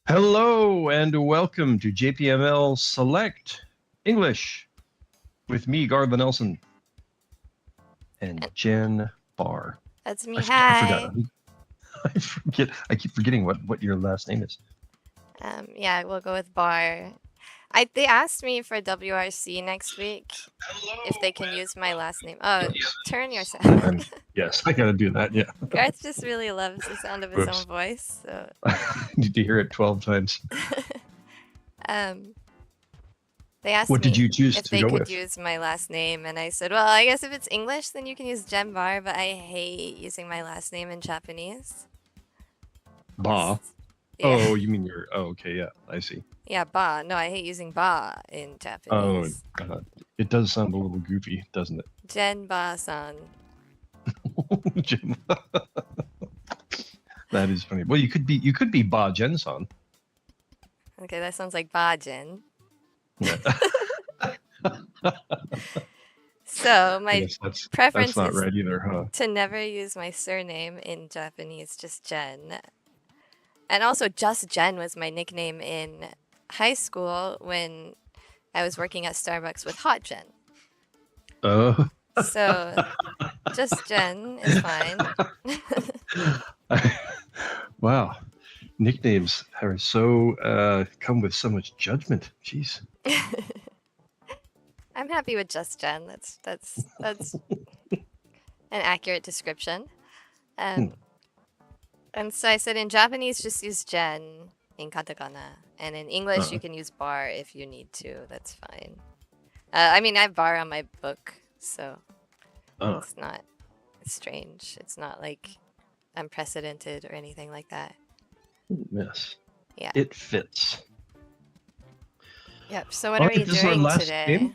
Hello and welcome to JPML Select English with me, Garthe Nelson, and Jenn Barr. That's me. I Hi. forgot. I keep forgetting what your last name is. Yeah, we'll go with Bar. They asked me for WRC next week if they can use my last name. Oh, turn your sound. Yes, I gotta do that. Yeah. Garth just really loves the sound of his own voice. So I need to hear it 12 times. they asked What did me you choose if to they go could with? use my last name, and I said, well, I guess if it's English, then you can use Jenn Bar, but I hate using my last name in Japanese. Ba. Yeah. Oh, you mean your? Oh, okay. Yeah, I see. Yeah, Ba. No, I hate using Ba in Oh, Japanese. God. It does sound a little goofy, doesn't it? Jenn Ba-san. Jim. That is funny. Well, you could be Ba Jen-san. Okay, that sounds like Ba-jin. Yeah. So my preference that's not is right either, huh? to never use my surname in Japanese, just Jenn. And also, just Jenn was my nickname in high school when I was working at Starbucks with Hot Jen. So just Jenn is fine. Wow. Nicknames are so come with so much judgment. Jeez. I'm happy with just Jenn. That's an accurate description. And so I said in Japanese, just use Jenn in katakana, and in English you can use Bar if you need to. That's fine. I mean, I have Bar on my book, so it's not strange. It's not like unprecedented or anything like that. Yes. Yeah. It fits. Yep. So what are we doing today?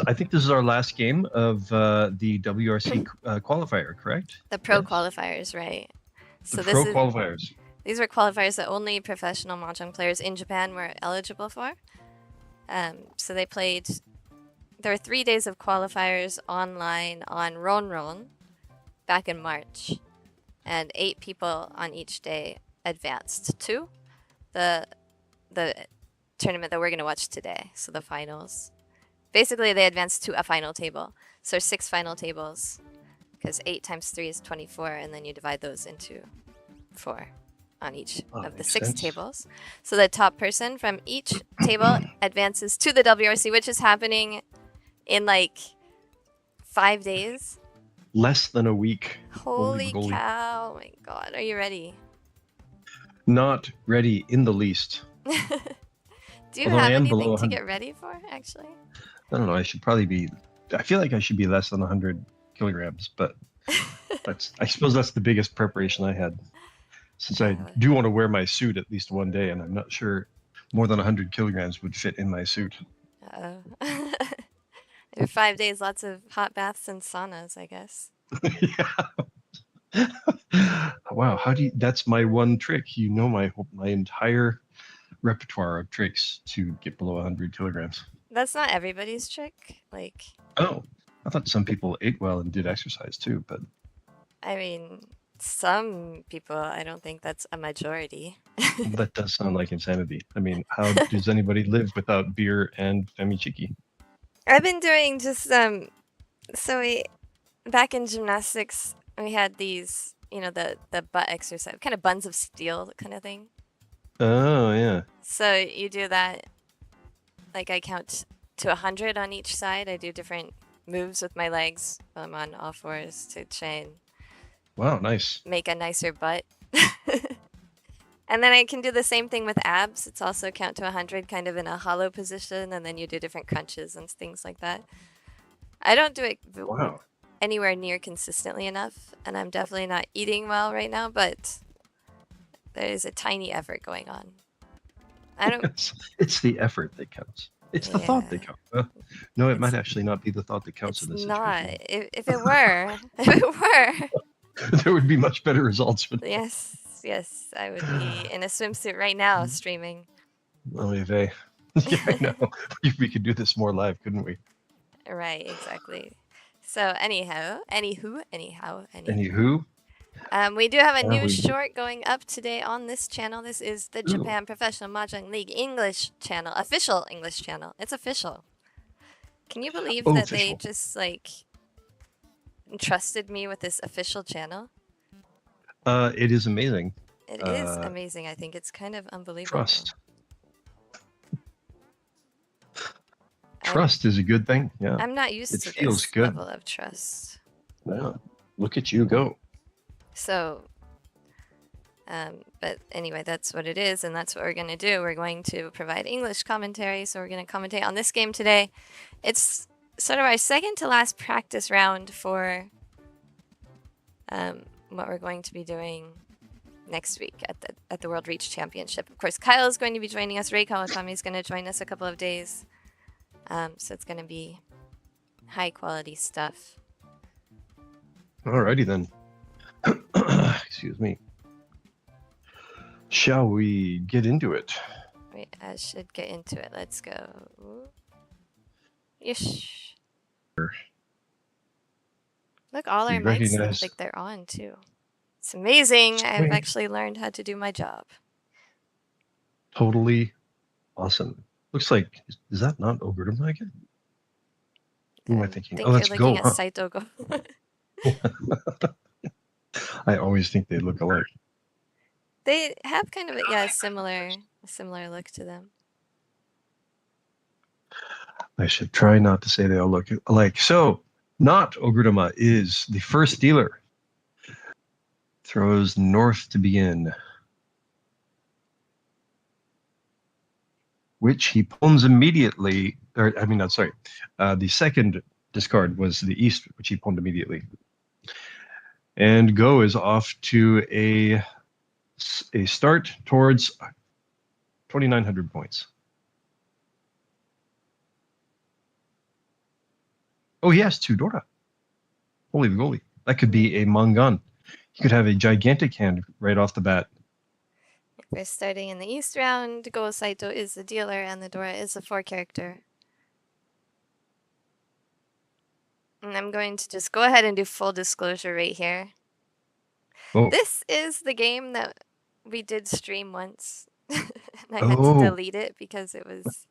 I think this is our last game of the WRC qualifier, correct? The pro qualifiers, right? So the pro qualifiers. These were qualifiers that only professional Mahjong players in Japan were eligible for. So they played. There were 3 days of qualifiers online on Ronron back in March, and 8 people on each day advanced to the tournament that we're going to watch today. So the finals. Basically, they advanced to a final table. So 6 final tables, because 8 times 3 is 24, and then you divide those into 4 on each of the 6 tables. So the top person from each table advances to the WRC, which is happening in like 5 days. Less than a week. Holy cow. Oh my god. Are you ready? Not ready in the least. Do you have anything to get ready for, actually? I don't know. I should probably be. I feel like I should be less than 100 kilograms, but I suppose that's the biggest preparation I had. Since I do want to wear my suit at least one day, and I'm not sure more than 100 kilograms would fit in my suit. 5 days, lots of hot baths and saunas, I guess. Yeah. Wow. That's my one trick. You know, my entire repertoire of tricks to get below 100 kilograms. That's not everybody's trick. Like. Oh, I thought some people ate well and did exercise too, but. I mean, some people, I don't think that's a majority. That does sound like insanity. I mean, how does anybody live without beer and famichiki? I've been doing just back in gymnastics, we had these, the butt exercise, kind of buns of steel kind of thing. Oh, yeah. So you do that, like I count to 100 on each side. I do different moves with my legs while I'm on all fours to try and make a nicer butt. And then I can do the same thing with abs. It's also count to 100 kind of in a hollow position, and then you do different crunches and things like that. I don't do it anywhere near consistently enough, and I'm definitely not eating well right now, but there is a tiny effort going on. It's the effort that counts. It's the thought that counts. No, it might actually not be the thought that counts in this situation. If it were, there would be much better results. Yes, I would be in a swimsuit right now streaming. Oh, yeah, I know. We could do this more live, couldn't we? Right, exactly. So anywho, We do have a new we- short going up today on this channel. This is the Japan Professional Mahjong League English channel, official English channel. It's official. Can you believe that they just like entrusted me with this official channel? It is amazing. It is amazing. I think it's kind of unbelievable. Trust. Trust is a good thing. Yeah. I'm not used to this level of trust. Yeah. Look at you go. So, but anyway, that's what it is, and that's what we're going to do. We're going to provide English commentary, so we're going to commentate on this game today. It's sort of our second to last practice round for what we're going to be doing next week at the World Reach Championship. Of course, Kyle is going to be joining us. Ray Kawakami is going to join us a couple of days. So it's going to be high quality stuff. Alrighty then. Excuse me. Shall we get into it? Wait, I should get into it. Let's go. Yesh. Look, all our mics look like they're on too. It's amazing. I've actually learned how to do my job. Totally awesome. Looks like, is that not Oguruma again? Who am I thinking? Oh, that's Go. At Saito Go. I always think they look alike. They have kind of a similar look to them. I should try not to say they all look alike. So, not Oguruma is the first dealer. Throws north to begin. Which he pawns immediately, or I mean, not sorry. The second discard was the east, which he pawned immediately. And Go is off to a start towards 2,900 points. Oh, he has 2 Dora. Holy moly. That could be a Mangan. He could have a gigantic hand right off the bat. We're starting in the East round. Go Saito is the dealer, and the Dora is the 4 character. And I'm going to just go ahead and do full disclosure right here. Oh. This is the game that we did stream once. And I had to delete it because it was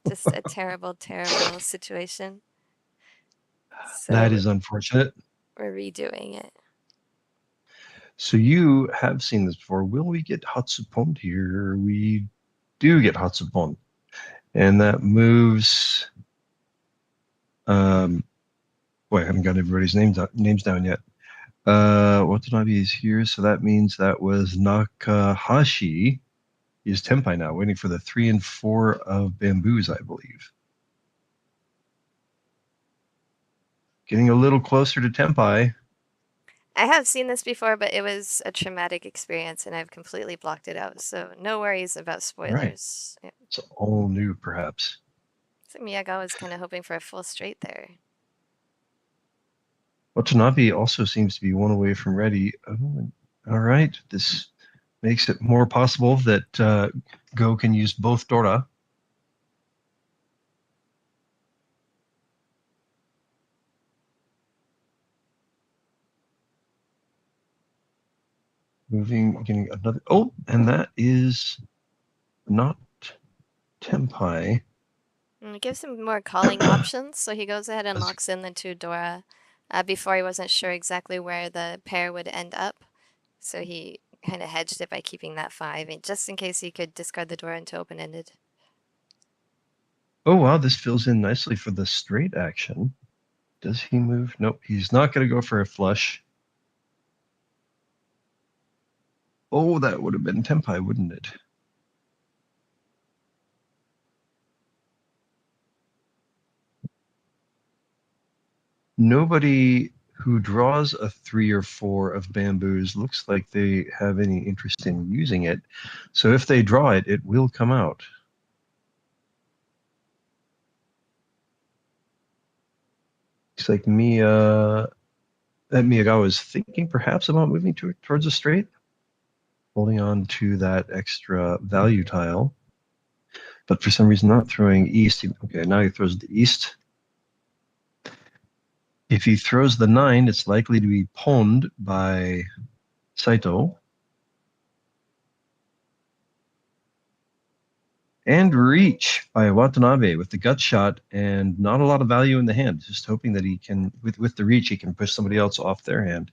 just a terrible, terrible situation. So that is unfortunate. We're redoing it. So you have seen this before. Will we get Hatsupon here? We do get Hatsupon. And that moves... boy, I haven't got everybody's names down yet. Watanabe is here, so that means that was Nakahashi. Is Tenpai now, waiting for the 3 and 4 of bamboos, I believe. Getting a little closer to Tenpai. I have seen this before, but it was a traumatic experience, and I've completely blocked it out. So no worries about spoilers. Right. Yeah. It's all new, perhaps. So Miyagawa was kind of hoping for a full straight there. Watanabe also seems to be 1 away from ready. Oh, all right. This makes it more possible that Go can use both Dora. Moving, getting another. Oh, and that is not Tenpai. It gives him more calling options, so he goes ahead and locks in the 2 Dora. Before he wasn't sure exactly where the pair would end up, so he kind of hedged it by keeping that 5, just in case he could discard the Dora into open-ended. Oh wow, this fills in nicely for the straight action. Does he move? Nope, he's not going to go for a flush. Oh, that would have been Tenpai, wouldn't it? Nobody who draws a 3 or 4 of bamboos looks like they have any interest in using it. So if they draw it, it will come out. Looks like Miyagawa is thinking perhaps about moving towards a straight. Holding on to that extra value tile. But for some reason not throwing east. Okay, now he throws the east. If he throws the 9, it's likely to be pawned by Saito. And reach by Watanabe with the gut shot and not a lot of value in the hand. Just hoping that he can, with the reach, he can push somebody else off their hand.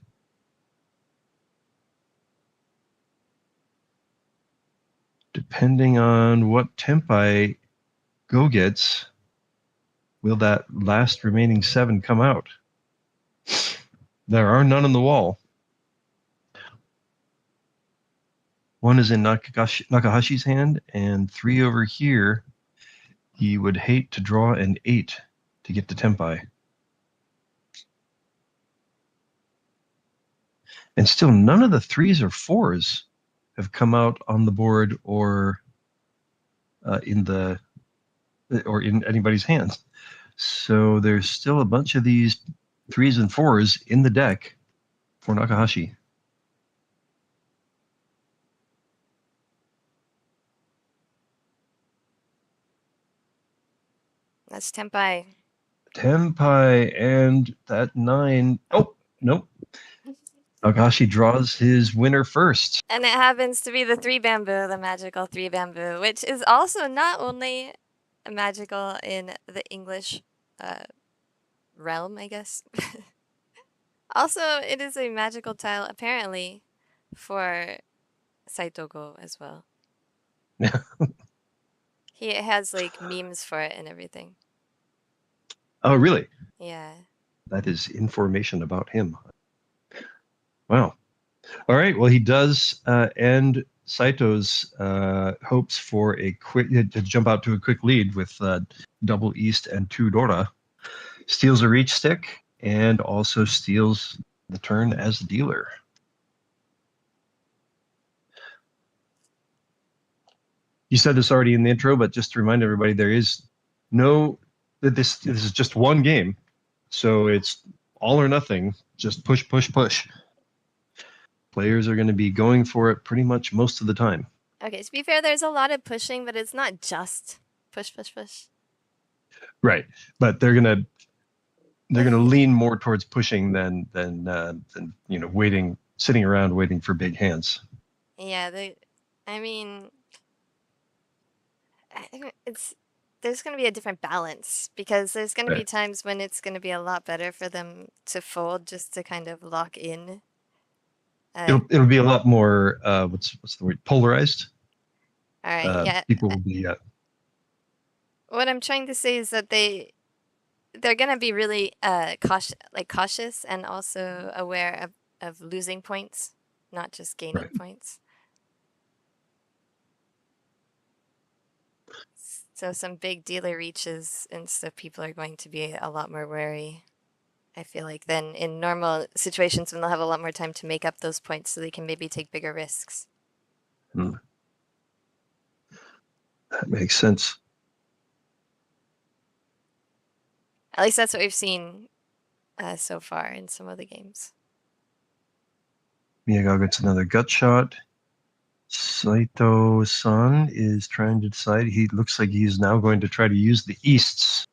Depending on what tempai Go gets, will that last remaining 7 come out? There are none on the wall. One is in Nakahashi's hand, and 3 over here. He would hate to draw an 8 to get to tempai. And still, none of the 3s or 4s have come out on the board or in anybody's hands. So there's still a bunch of these 3s and 4s in the deck for Nakahashi. That's tempai. Tempai and that 9. Oh, nope. Nakahashi draws his winner first. And it happens to be the 3 bamboo, the magical 3 bamboo, which is also not only magical in the English realm, I guess. Also, it is a magical tile, apparently, for Saito Go as well. He has, like, memes for it and everything. Oh, really? Yeah. That is information about him. Wow. All right. Well, he does end Saito's hopes for a quick to jump out to a quick lead with double East and 2 Dora. Steals a reach stick and also steals the turn as dealer. You said this already in the intro, but just to remind everybody, there is no this is just one game, so it's all or nothing. Just push, push, push. Players are going to be going for it pretty much most of the time. Okay, to be fair, there's a lot of pushing, but it's not just push, push, push. Right, but they're gonna lean more towards pushing than waiting, sitting around waiting for big hands. Yeah, there's going to be a different balance because there's going to be times when it's going to be a lot better for them to fold just to kind of lock in. It'll be a lot more what's the word, polarized. All right, yeah. People will be. What I'm trying to say is that they're going to be really cautious and also aware of losing points, not just gaining points. So some big dealer reaches and stuff, people are going to be a lot more wary, I feel like, than in normal situations when they'll have a lot more time to make up those points so they can maybe take bigger risks. That makes sense. At least that's what we've seen so far in some of the games. Miyagawa gets another gut shot. Saito-san is trying to decide. He looks like he's now going to try to use the Easts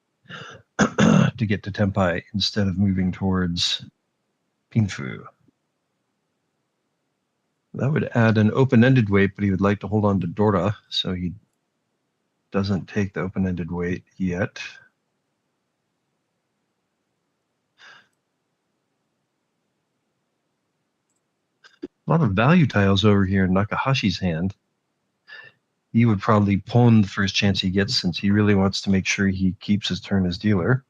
to get to Tempai instead of moving towards Pinfu. That would add an open-ended weight, but he would like to hold on to Dora, so he doesn't take the open-ended weight yet. A lot of value tiles over here in Nakahashi's hand. He would probably pawn the first chance he gets since he really wants to make sure he keeps his turn as dealer.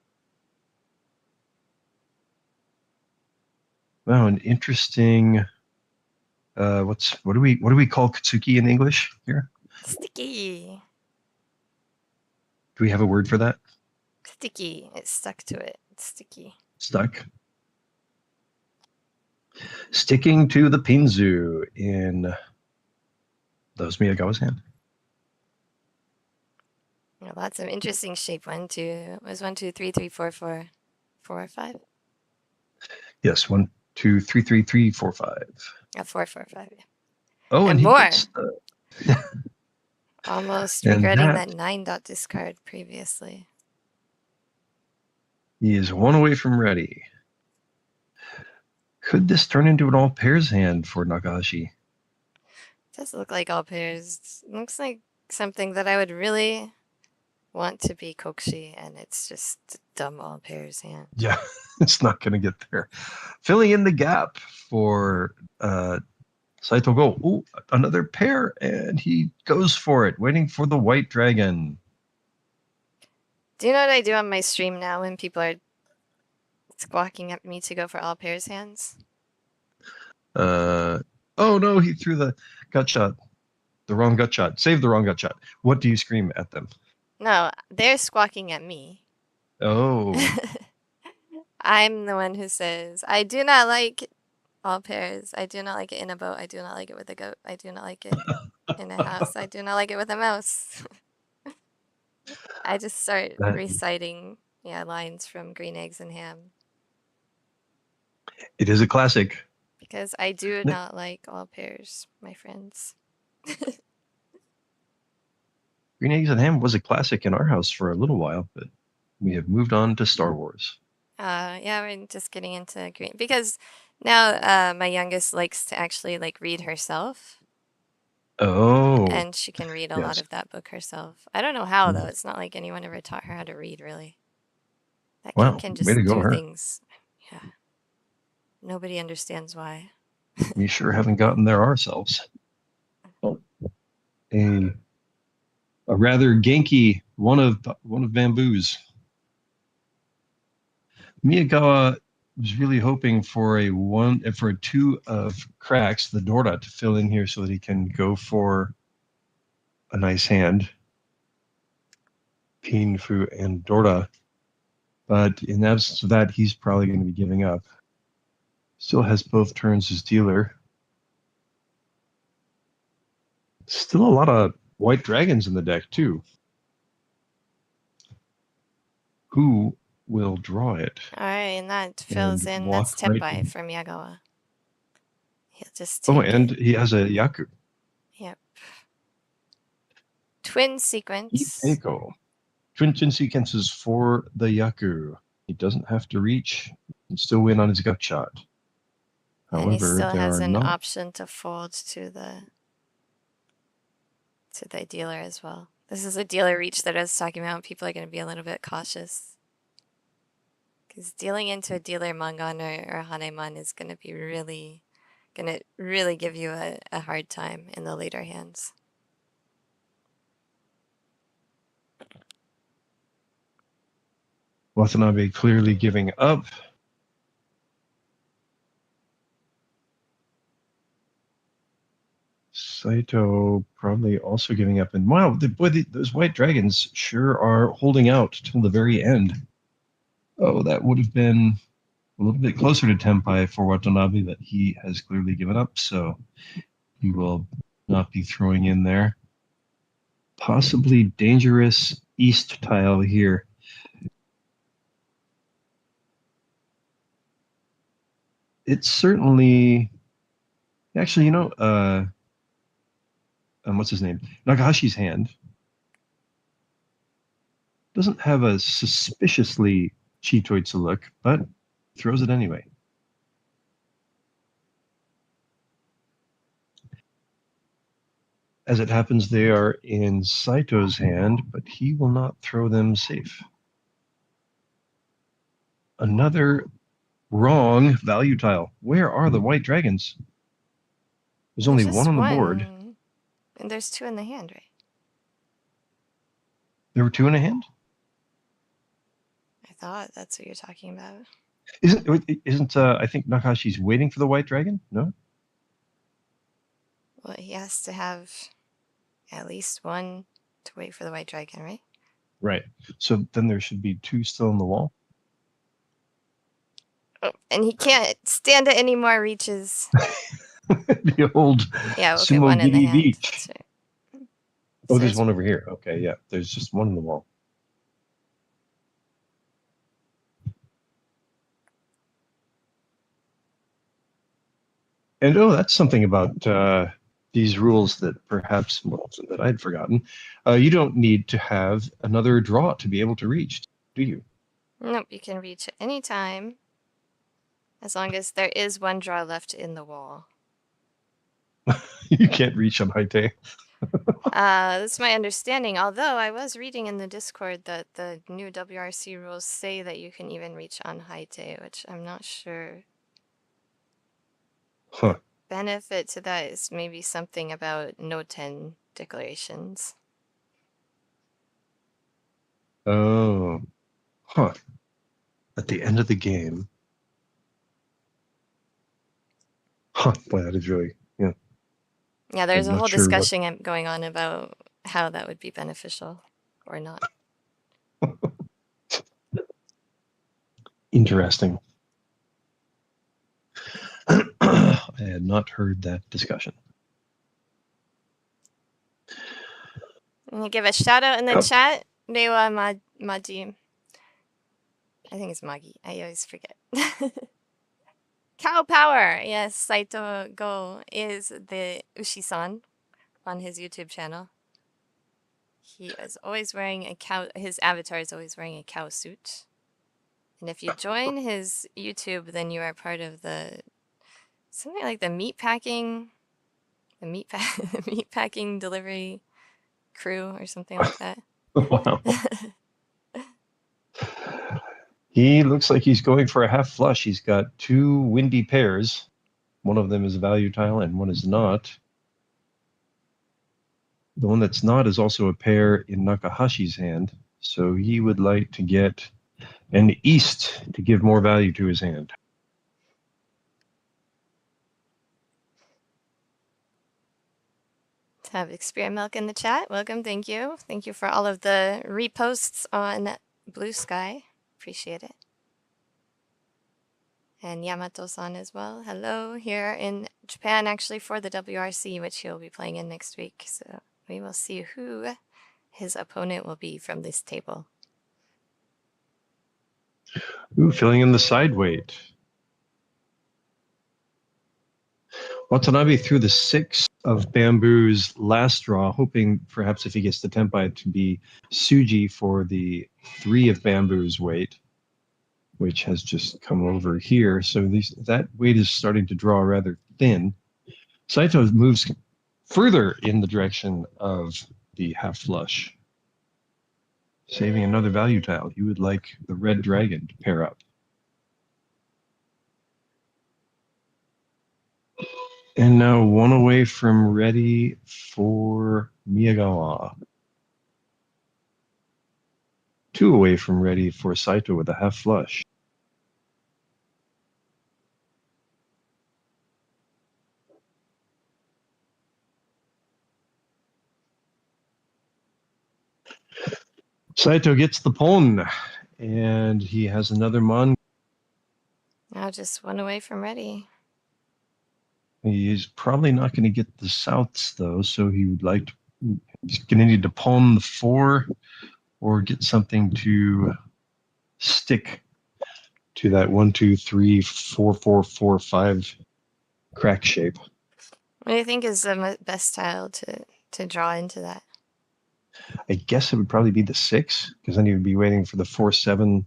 Wow, an interesting. What do we call Katsuki in English here? Sticky. Do we have a word for that? Sticky. It's stuck to it. It's sticky. Stuck. Sticking to the Pinzu in. That was Miyagawa's hand. Lots of interesting shape. 1, 2. Was 1, 2, 3, 3, 4, 4, 4, 5? Yes, 1, 2, 3, 3, 3, 4, 5. 4, 4, 5. Yeah. Oh, and more. Gets, almost regretting that 9 dot discard previously. He is 1 away from ready. Could this turn into an all pairs hand for Nakahashi? It does look like all pairs. It looks like something that I would really want to be Kokushi, and it's just a dumb all pairs hand. Yeah, it's not going to get there. Filling in the gap for Saito Go. Ooh, another pair, and he goes for it, waiting for the white dragon. Do you know what I do on my stream now when people are squawking at me to go for all pairs hands? Oh no, he threw the gut shot. The wrong gut shot. Save the wrong gut shot. What do you scream at them? No, they're squawking at me. Oh. I'm the one who says, I do not like all pairs. I do not like it in a boat. I do not like it with a goat. I do not like it in a house. I do not like it with a mouse. I just start reciting lines from Green Eggs and Ham. It is a classic. Because I do not like all pairs, my friends. Green Eggs and Ham was a classic in our house for a little while, but we have moved on to Star Wars. Yeah, we're just getting into green because now my youngest likes to actually like read herself. Oh. And she can read a lot of that book herself. I don't know how though. It's not like anyone ever taught her how to read really. That kid can just do things. Yeah. Nobody understands why. We sure haven't gotten there ourselves. Oh. A rather Genki one of bamboos. Miyagawa was really hoping for a 2 of cracks, the Dora, to fill in here so that he can go for a nice hand. Pinfu and Dora. But in absence of that, he's probably going to be giving up. Still has both turns as dealer. Still a lot of white dragons in the deck, too. Who will draw it? All right, and that fills in. That's Tenpai from Yagawa. He'll just take he has a Yaku. Yep. Twin sequence. Twin sequences for the Yaku. He doesn't have to reach and still win on his gut shot. However, and he still has an option to fold to the dealer as well. This is a dealer reach that I was talking about. People are going to be a little bit cautious. Because dealing into a dealer Mangan or Hanemon is going to be really give you a hard time in the later hands. Watanabe clearly giving up. Saito probably also giving up. And wow, those white dragons sure are holding out till the very end. Oh, that would have been a little bit closer to Tenpai for Watanabe, but he has clearly given up, so he will not be throwing in there. Possibly dangerous east tile here. It's certainly, actually, what's his name? Nakahashi's hand doesn't have a suspiciously Chitoitsu look, but throws it anyway. As it happens, they are in Saito's hand, but he will not throw them safe. Another wrong value tile. Where are the white dragons? There's only one on the board. And there's 2 in the hand, right? There were 2 in a hand? I thought that's what you're talking about. Isn't I think Nakahashi's waiting for the white dragon? No? Well, he has to have at least 1 to wait for the white dragon, right? Right. So then there should be 2 still on the wall. Oh, and he can't stand it any more reaches. The old one in the hand. Beach. Right. Oh, there's one over here. Okay, yeah. There's just one in the wall. And that's something about these rules that perhaps that I'd forgotten. You don't need to have another draw to be able to reach, do you? Nope, you can reach at any time. As long as there is one draw left in the wall. You can't reach on Haite. That's my understanding. Although I was reading in the Discord that the new WRC rules say that you can even reach on Haite, which I'm not sure. Huh. Benefit to that is maybe something about no 10 declarations. Oh. Huh. At the end of the game. Huh. Boy, that is really, yeah. Yeah, there's I'm a not whole sure discussion going on about how that would be beneficial or not. Interesting. I had not heard that discussion. Can you give a shout out in the chat? Rewa Maji. I think it's Magi. I always forget. Cow Power! Yes, Saito Go is the Ushi-san on his YouTube channel. He is always wearing a cow, his avatar is always wearing a cow suit. And if you join his YouTube, then you are part of the, something like the meat packing delivery crew or something like that. Wow. He looks like he's going for a half flush. He's got two windy pairs. One of them is a value tile and one is not. The one that's not is also a pair in Nakahashi's hand. So he would like to get an east to give more value to his hand. Have Experiment Milk in the chat. Welcome, thank you. Thank you for all of the reposts on Blue Sky. Appreciate it. And Yamato-san as well. Hello, here in Japan, actually, for the WRC, which he'll be playing in next week. So we will see who his opponent will be from this table. Ooh, filling in the side weight. Watanabe threw the 6 of bamboos last draw, hoping perhaps if he gets the Tempai to be Suji for the 3 of bamboos weight, which has just come over here. So that weight is starting to draw rather thin. Saito moves further in the direction of the half flush, saving another value tile. He would like the red dragon to pair up. And now 1 away from ready for Miyagawa. 2 away from ready for Saito with a half flush. Saito gets the pon, and he has another mon. Now just 1 away from ready. He's probably not going to get the souths, though, so he would like to, he's going to need to pon the 4 or get something to stick to that 1, 2, 3, 4, 4, 4, 5 crack shape. What do you think is the best tile to draw into that? I guess it would probably be the 6, because then he would be waiting for the 4, 7,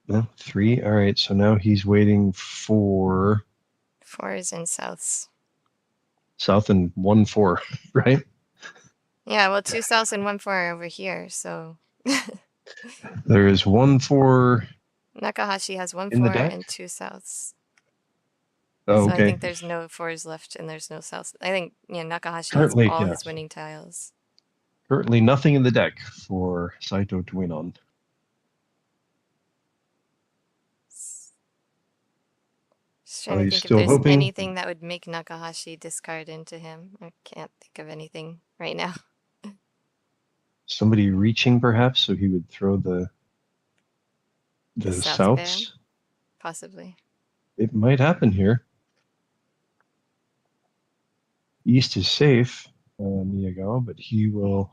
no, 3. All right, so now he's waiting for 4s and souths. south and 1, 4, right? Yeah, well, 2 souths and 1 4 are over here, so. There is 1, 4. Nakahashi has 1 in the 4 deck? and 2 souths. Oh, So okay. I think there's no 4s left and there's no souths. I think, Nakahashi Currently, has all yeah. his winning tiles. Currently nothing in the deck for Saito to win on. Just trying to think if there's anything that would make Nakahashi discard into him. I can't think of anything right now. Somebody reaching, perhaps, so he would throw the souths. Possibly. It might happen here. East is safe, Miyagawa, but he will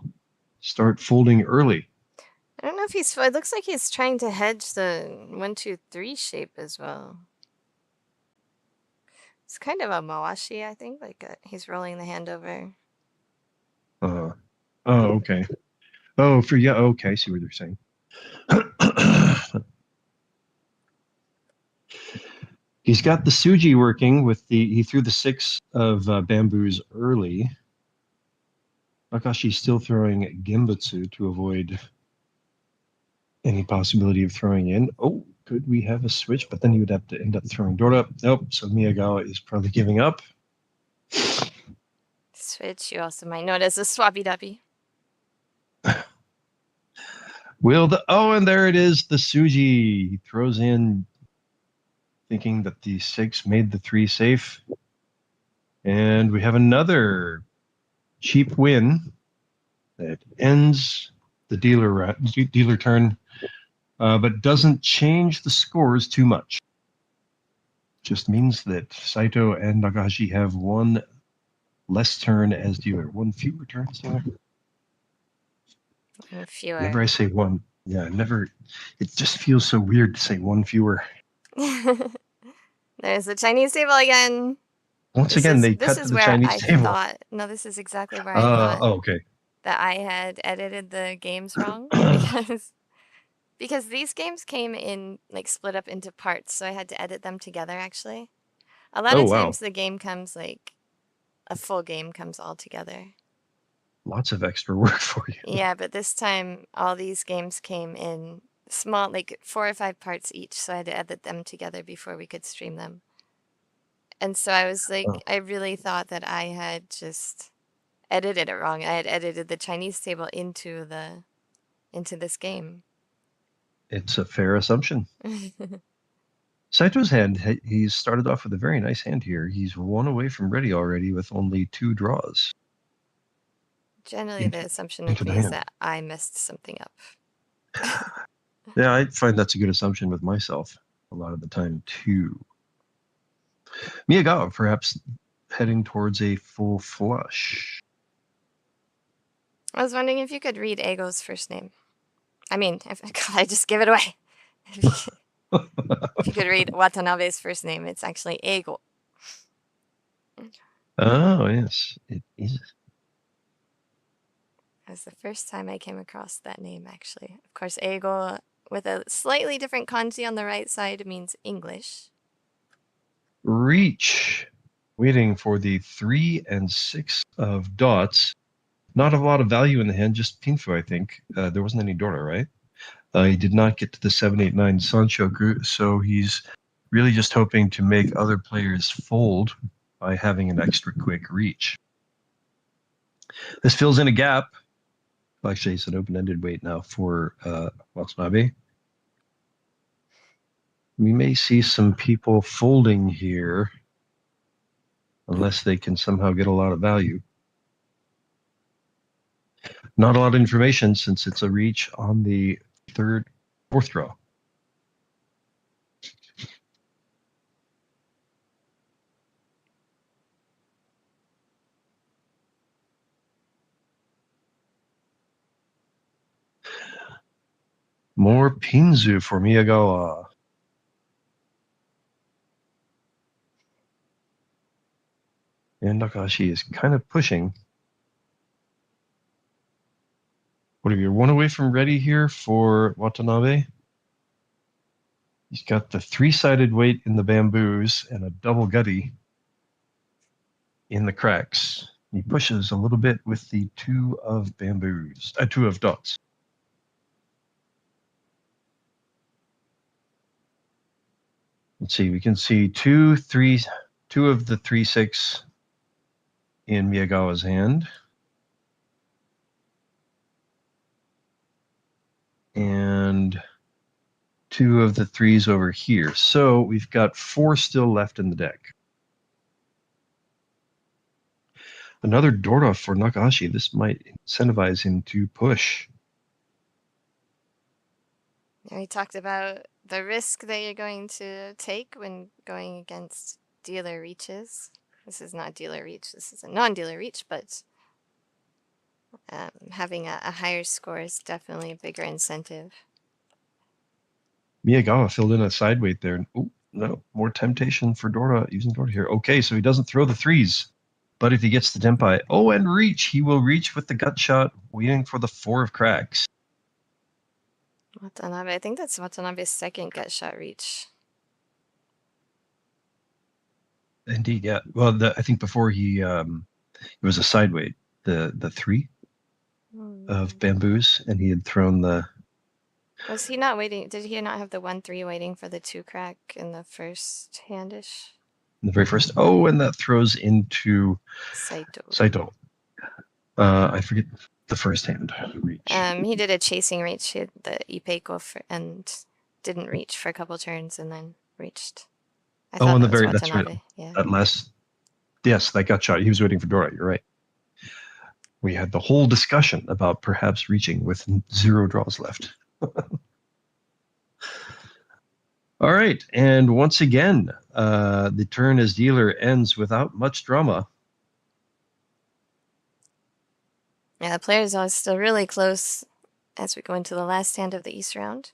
start folding early. I don't know if it looks like he's trying to hedge the 1, 2, 3 shape as well. It's kind of a mawashi, I think, like he's rolling the hand over. Oh, okay. Oh, okay, I see what you're saying. He's got the Suji working with he threw the 6 of bamboos early. Nakashi's still throwing Genbutsu to avoid any possibility of throwing in. Oh, could we have a switch? But then he would have to end up throwing Dora. Nope, so Miyagawa is probably giving up. Switch, you also might know it as a swappy duppy. And there it is, the Suji. He throws in thinking that the 6 made the 3 safe. And we have another cheap win that ends the dealer turn, but doesn't change the scores too much. Just means that Saito and Nagashi have one less turn as dealer, one fewer turns dealer. One fewer. Whenever I say one, it just feels so weird to say one fewer. There's the Chinese table again. Once again, they cut to the Chinese table. This is exactly where I thought okay. that I had edited the games wrong because these games came in like split up into parts, so I had to edit them together actually. A lot of times the game comes like a full game comes all together. Lots of extra work for you. Yeah, but this time all these games came in small, like 4 or 5 parts each, so I had to edit them together before we could stream them. And so I was like, I really thought that I had just edited it wrong. I had edited the Chinese table into this game. It's a fair assumption. Saito's hand, he's started off with a very nice hand here. He's 1 away from ready already with only 2 draws. Generally, the assumption with me is that I messed something up. Yeah, I find that's a good assumption with myself a lot of the time, too. Miyagawa perhaps heading towards a full flush. I was wondering if you could read Eigo's first name. I mean, I just give it away. If you could read Watanabe's first name, it's actually Eigo. Oh, yes, it is. That was the first time I came across that name, actually. Of course, Eigo, with a slightly different kanji on the right side, means English. Reach. Waiting for the 3 and 6 of dots. Not a lot of value in the hand, just Pinfu, I think. There wasn't any Dora, right? He did not get to the 7, 8, 9 Sanchoku, so he's really just hoping to make other players fold by having an extra quick reach. This fills in a gap. Actually, it's an open-ended wait now for Watanabe. We may see some people folding here unless they can somehow get a lot of value. Not a lot of information since it's a reach on the 4th draw. More Pinzu for Miyagawa. And Nakashi is kind of pushing. What are you, 1 away from ready here for Watanabe? He's got the 3-sided weight in the bamboos and a double gutty in the cracks. He pushes a little bit with the 2 of bamboos, 2 of dots. Let's see, we can see 2 of the 3, 6 in Miyagawa's hand. And 2 of the 3s over here. So we've got 4 still left in the deck. Another Dora for Nakashi. This might incentivize him to push. We talked about the risk that you're going to take when going against dealer reaches. This is not dealer reach. This is a non-dealer reach, but having a higher score is definitely a bigger incentive. Miyagawa filled in a side weight there. Oh, no, more temptation for Dora, using Dora here. Okay, so he doesn't throw the 3s, but if he gets the Denpai, and reach, he will reach with the gut shot, waiting for the 4 of cracks. Watanabe, I think that's Watanabe's second gut shot reach. Indeed, yeah. Well, I think before he it was a side weight, the 3 of bamboos, and he had thrown the. Was he not waiting? Did he not have the 1-3 waiting for the 2 crack in the first handish? The very first. Oh, and that throws into Saito. I forget the first hand reach. He did a chasing reach. He had the Ipeiko and didn't reach for a couple turns and then reached. I thought on the that was very that's Watanabe. right. Yeah. That last, yes, that gut shot. He was waiting for Dora. You're right. We had the whole discussion about perhaps reaching with 0 draws left. All right, and once again, the turn as dealer ends without much drama. Yeah, the players are still really close as we go into the last hand of the East round.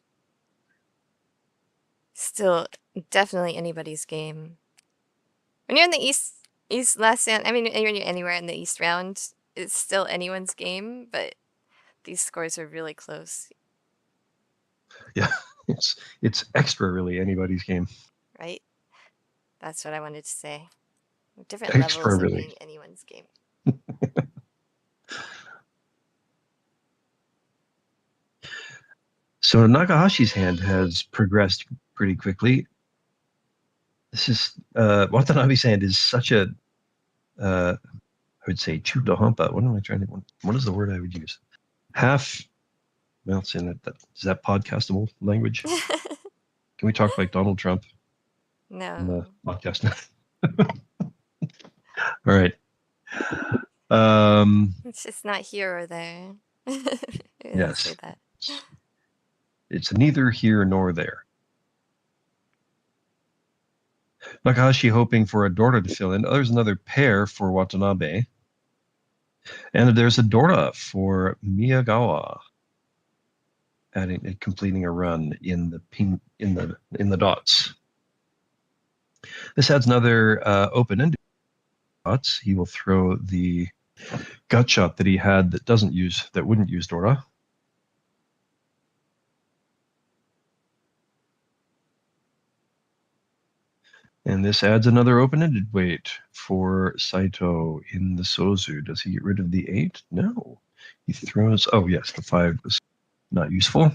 Still, definitely anybody's game. When you're in the East last hand, I mean, when you're anywhere in the East round, it's still anyone's game, but these scores are really close. Yeah, it's extra really anybody's game. Right? That's what I wanted to say. Different Extra levels of really. being anyone's game. So Nakahashi's hand has progressed pretty quickly. This is Watanabe's hand is such a I would say chudohampa. What am I trying to? What is the word I would use? Half. Well, it's in it. Is that podcastable language? Can we talk like Donald Trump No. on the podcast? All right. It's just not here or there. Yes. Say that. It's neither here nor there. Nakahashi hoping for a Dora to fill in. Oh, there's another pair for Watanabe. And there's a Dora for Miyagawa. Completing a run in the in the dots. This adds another open-ended dots. He will throw the gut shot that he had that wouldn't use Dora. And this adds another open-ended weight for Saito in the Sozu. Does he get rid of the 8? No. He throws, oh yes, the 5 was not useful.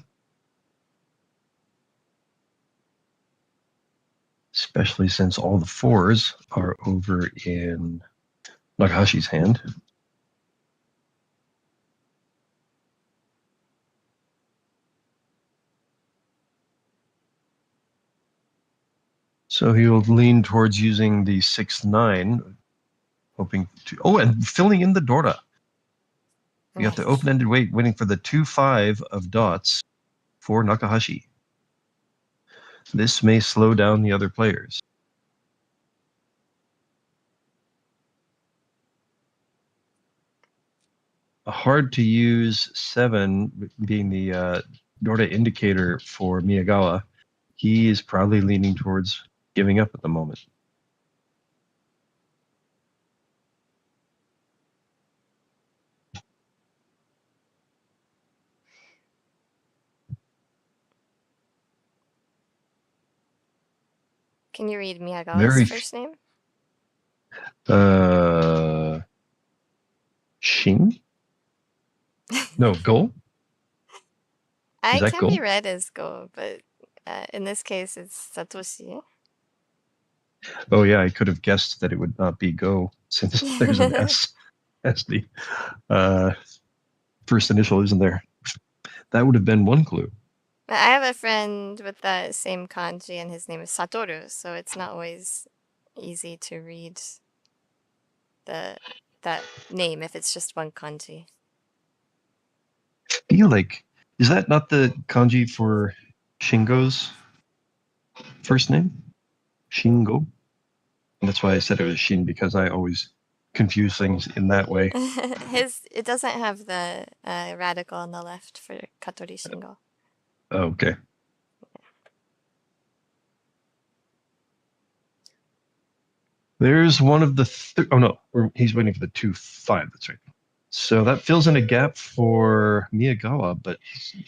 Especially since all the 4s are over in Nakahashi's hand. So he'll lean towards using the 6-9, hoping to, and filling in the Dora. We got the open-ended weight waiting for the 2-5 of dots for Nakahashi. This may slow down the other players. A hard to use 7 being the Dora indicator for Miyagawa. He is probably leaning towards giving up at the moment. Can you read Miyagawa's first name? Shin? No, Go? I can be read as Go, but in this case it's Satoshi. Oh yeah, I could have guessed that it would not be Go since there's an S as the first initial, isn't there? That would have been one clue. I have a friend with that same kanji, and his name is Satoru, so it's not always easy to read that name if it's just one kanji. I feel like, is that not the kanji for Shingo's first name? Shingo? And that's why I said it was Shin, because I always confuse things in that way. It doesn't have the radical on the left for Katori Shingo. Okay. There's one of the oh no, he's waiting for the 2-5. That's right. So that fills in a gap for Miyagawa, but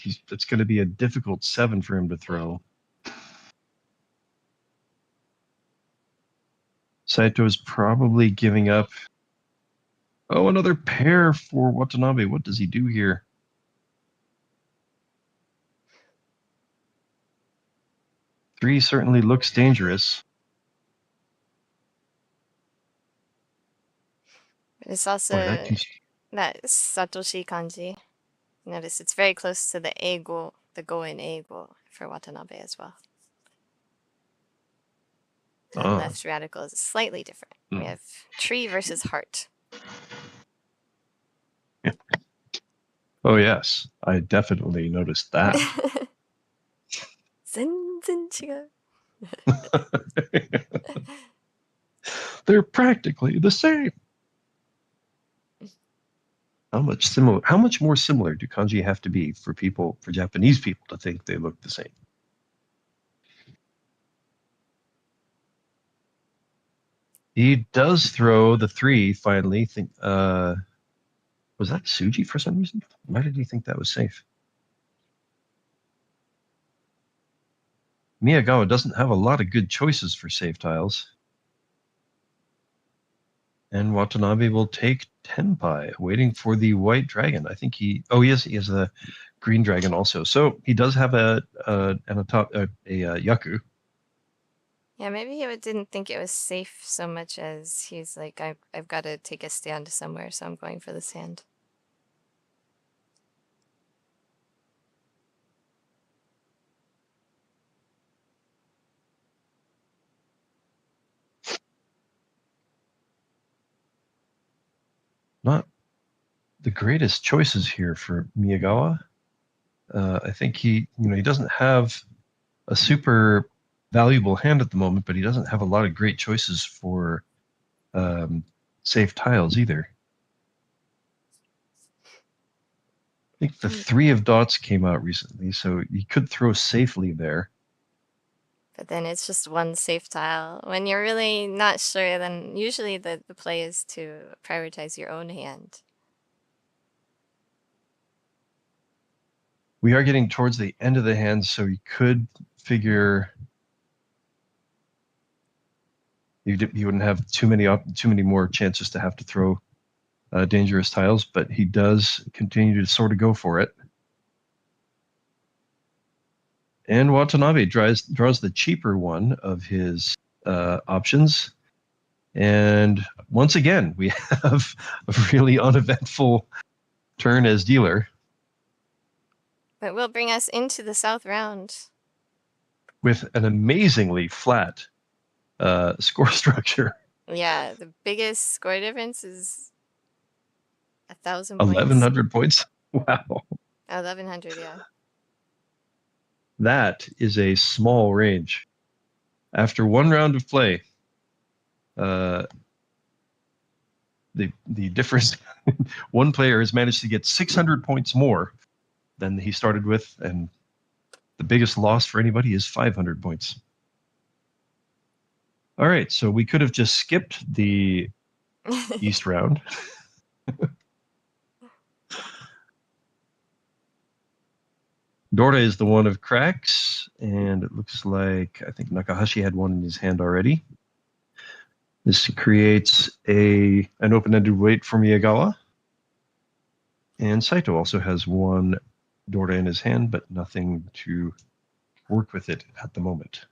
it's going to be a difficult 7 for him to throw. Saito is probably giving up. Oh, another pair for Watanabe. What does he do here? Three certainly looks dangerous. It's also that Satoshi kanji. Notice it's very close to the eigo, the go in eigo for Watanabe as well. And left radical is slightly different. We have tree versus heart. Oh yes, I definitely noticed that. They're practically the same. How much more similar do kanji have to be for Japanese people to think they look the same? He does throw the three finally. Was that Tsuji for some reason? Why did he think that was safe? Miyagawa doesn't have a lot of good choices for safe tiles. And Watanabe will take Tenpai, waiting for the white dragon. I think he has a green dragon also. So he does have a Yaku. Yeah, maybe he didn't think it was safe so much as he's like, I've got to take a stand somewhere, so I'm going for the sand. Not the greatest choices here for Miyagawa. I think he doesn't have a super valuable hand at the moment, but he doesn't have a lot of great choices for safe tiles either. I think the three of dots came out recently, so you could throw safely there. But then it's just one safe tile. When you're really not sure, then usually the play is to prioritize your own hand. We are getting towards the end of the hand, so you could figure you wouldn't have too many more chances to have to throw dangerous tiles, but he does continue to sort of go for it. And Watanabe draws the cheaper one of his options. And once again, we have a really uneventful turn as dealer. But will bring us into the south round. With an amazingly flat score structure. Yeah, the biggest score difference is 1,000 points. 1,100 points? Wow. 1,100, yeah. That is a small range. After one round of play, the difference, one player has managed to get 600 points more than he started with, and the biggest loss for anybody is 500 points. All right, so we could have just skipped the East round. Dorda is the one of cracks, and it looks like I think Nakahashi had one in his hand already. This creates an open-ended wait for Miyagawa. And Saito also has one Dorda in his hand, but nothing to work with it at the moment.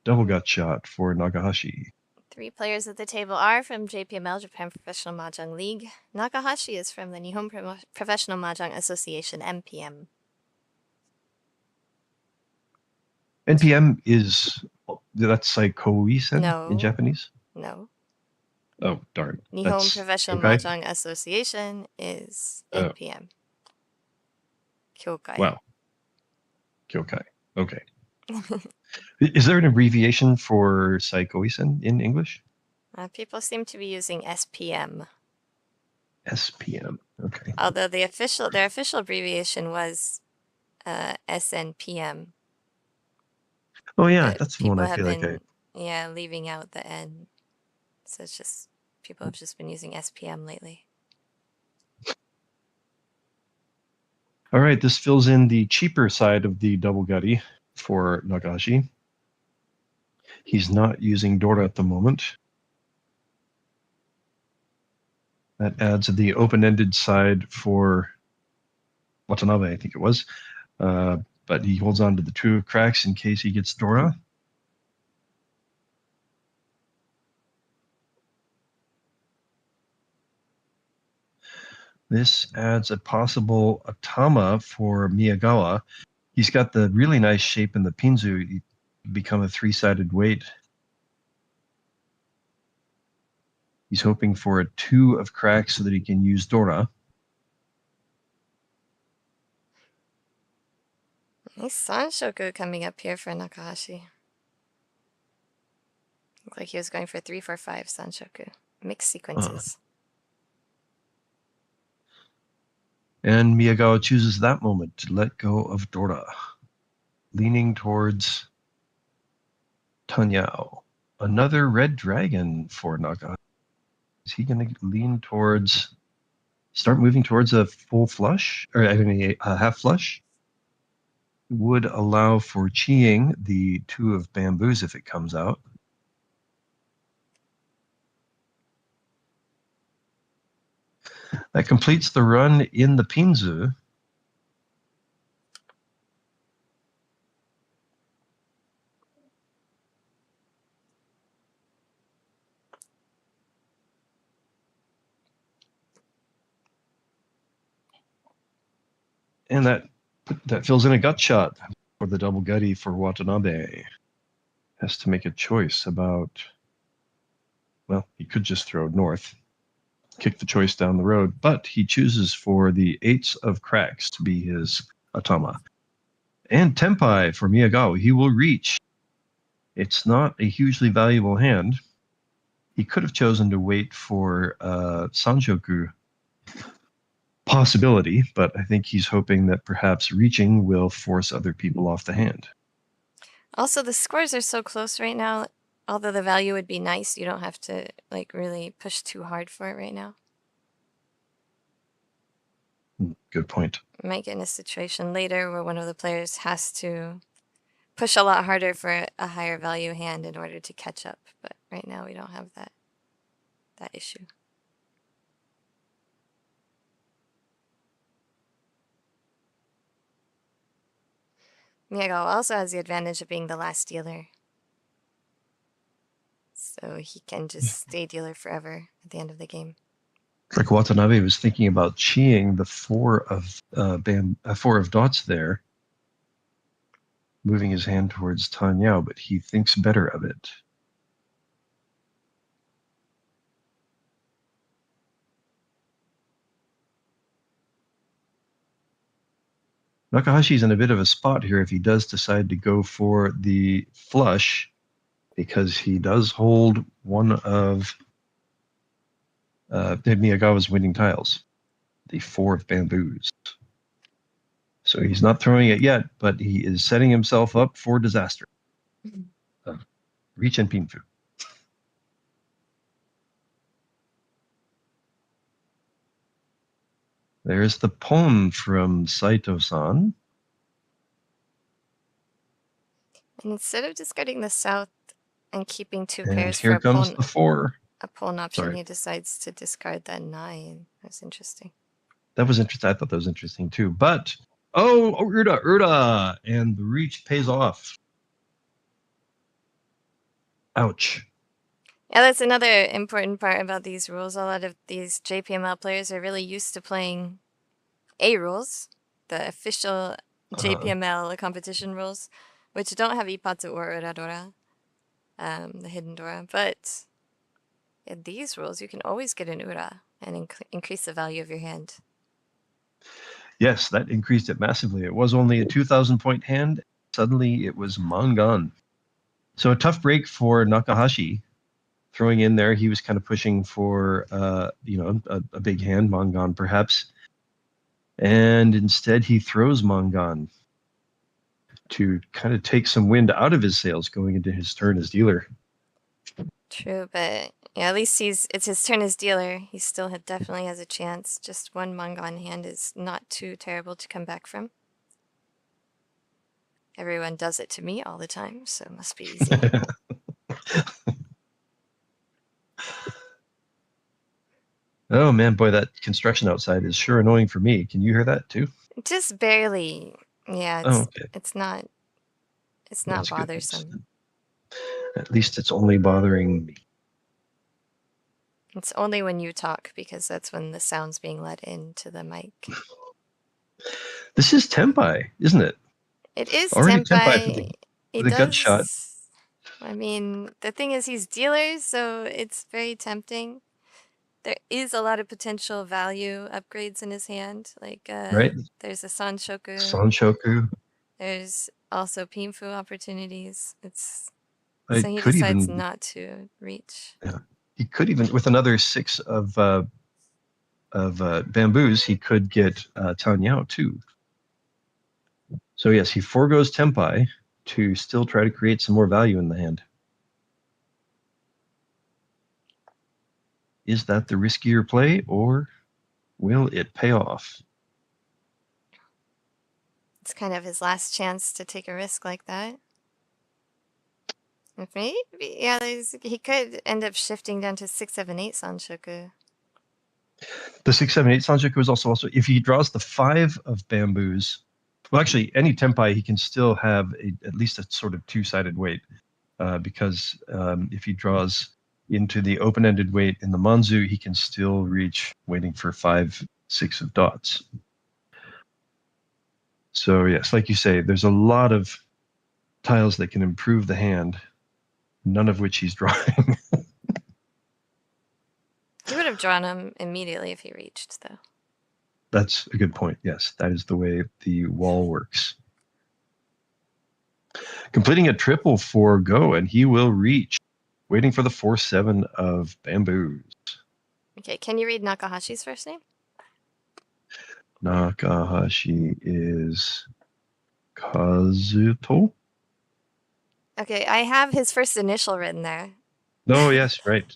Double gut shot for Nakahashi. 3 players at the table are from JPML, Japan Professional Mahjong League. Nakahashi is from the Nihon Professional Mahjong Association, NPM. NPM that's Saikoisen in Japanese? No. Oh, darn. Nihon Professional Mahjong Association is NPM. Kyokai. Wow. Kyokai. Okay. Is there an abbreviation for Saikoisen in English? People seem to be using SPM. SPM. Okay. Although their official abbreviation was SNPM. Oh yeah, that's the one I feel like leaving out the N. So it's just people have just been using SPM lately. All right, this fills in the cheaper side of the double gutty for Nakahashi. He's not using Dora at the moment. That adds the open-ended side for Watanabe, I think it was. But he holds on to the 2 of cracks in case he gets Dora. This adds a possible Atama for Miyagawa. He's got the really nice shape in the Pinzu. He become a 3-sided weight. He's hoping for a 2 of cracks so that he can use Dora. Nice Sanshoku coming up here for Nakahashi. Looked like he was going for 3, 4, 5 Sanshoku. Mixed sequences. And Miyagawa chooses that moment to let go of Dora, leaning towards Tanyao. Another red dragon for Nakahashi. Is he going to lean towards, start moving towards a full flush, or I mean a half flush? Would allow for cheeing the 2 of bamboos if it comes out. That completes the run in the Pinzu. And that fills in a gut shot for the double gutty for Watanabe. Has to make a choice about, well, he could just throw north, kick the choice down the road, but he chooses for the 8s of cracks to be his Atama. And Tenpai for Miyagawa, he will reach. It's not a hugely valuable hand. He could have chosen to wait for Sanshoku possibility, but I think he's hoping that perhaps reaching will force other people off the hand. Also, the scores are so close right now. Although the value would be nice, you don't have to like really push too hard for it right now. Good point. You might get in a situation later where one of the players has to push a lot harder for a higher value hand in order to catch up. But right now we don't have that issue. Miyagawa also has the advantage of being the last dealer. So he can just stay dealer forever at the end of the game. Like Watanabe was thinking about cheeing the 4 of dots there, moving his hand towards Tanyao, but he thinks better of it. Nakahashi's in a bit of a spot here if he does decide to go for the flush, because he does hold one of Miyagawa's winning tiles, the 4 of bamboos. So he's not throwing it yet, but he is setting himself up for disaster. Reach and Pinfu. There's the pon from Saito-san. And instead of discarding the south and keeping 2 And pairs here for comes the 4. a pawn option, Sorry. he decides to discard that 9. That's interesting. That was interesting. I thought that was interesting too. But, oh, Urda! And the reach pays off. Ouch. Yeah, that's another important part about these rules. A lot of these JPML players are really used to playing A rules, the official JPML competition rules, which don't have Ipatsu or Uradora, the hidden Dora. But in these rules, you can always get an Ura and increase the value of your hand. Yes, that increased it massively. It was only a 2,000 point hand. Suddenly it was Mangan. So a tough break for Nakahashi. Throwing in there, he was kind of pushing for, a big hand, Mangan perhaps. And instead he throws Mangan to kind of take some wind out of his sails going into his turn as dealer. True, but yeah, at least it's his turn as dealer. He still definitely has a chance. Just one Mangan hand is not too terrible to come back from. Everyone does it to me all the time, so it must be easy. Oh man, boy, that construction outside is sure annoying for me. Can you hear that too? Just barely. Yeah, Oh, okay. it's not That's good. bothersome. At least it's only bothering me. It's only when you talk because that's when the sound's being let into the mic. This is Tempai, isn't it? It is Already Tempai Tempai. He with a gut shot. does. I mean, the thing is, he's dealer, so it's very tempting. There is a lot of potential value upgrades in his hand. Like, Right? there's a Sanshoku. Sanshoku. There's also Pinfu opportunities. I So he could decides even, not to reach. yeah, he could even with another 6 of bamboos, he could get Tanyao too. So yes, he foregoes Tempai to still try to create some more value in the hand. Is that the riskier play, or will it pay off? It's kind of his last chance to take a risk like that. If maybe, yeah, he could end up shifting down to 6, 7, 8 Sanshoku. The 6, 7, 8 Sanjaku is also if he draws the 5 of bamboos. Well, actually, any Tempai he can still have at least a sort of two-sided weight, because if he draws into the open-ended weight in the Manzu, he can still reach waiting for 5, 6 of dots. So yes, like you say, there's a lot of tiles that can improve the hand, none of which he's drawing. He would have drawn him immediately if he reached, though. That's a good point. Yes, that is the way the wall works. Completing a triple for Go, and he will reach. Waiting for the 4-7 of bamboos. Okay, can you read Nakahashi's first name? Nakahashi is Kazuto. Okay, I have his first initial written there. No, yes, right.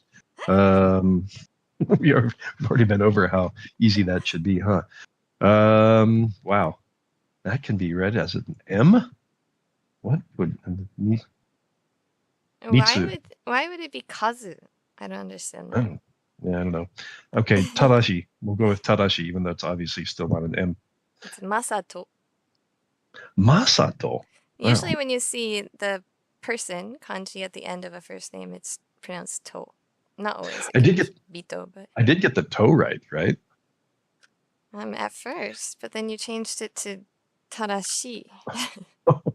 We've already been over how easy that should be, huh? Wow. That can be read as an M? What would Mitsu? Why would it be Kazu? I don't understand that. I don't know. Okay, Tadashi. We'll go with Tadashi, even though it's obviously still not an M. It's Masato. Masato. Usually when you see the person, kanji, at the end of a first name, it's pronounced to. Not always. I did get Bito, but I did get the toe right? at first, but then you changed it to Tadashi.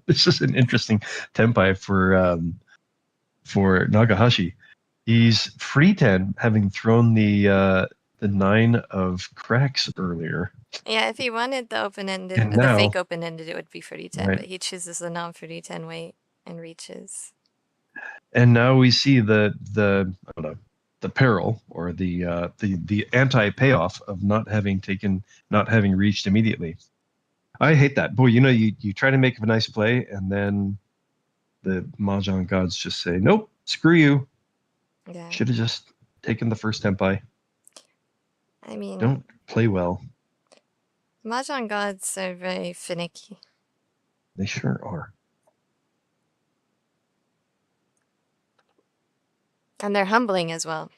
This is an interesting tempai for Nagahashi. He's free 10, having thrown the 9 of cracks earlier. Yeah, if he wanted the open-ended, And the now, fake open-ended, it would be fruity 10, right. but he chooses the non-fruity 10 weight and reaches. And now we see the I don't know, the peril or the anti-payoff of not having reached immediately. I hate that. Boy, you try to make a nice play, and then the Mahjong gods just say, nope, screw you. Yeah. Should have just taken the first tempai. I mean, don't play well. Mahjong gods are very finicky. They sure are. And they're humbling as well.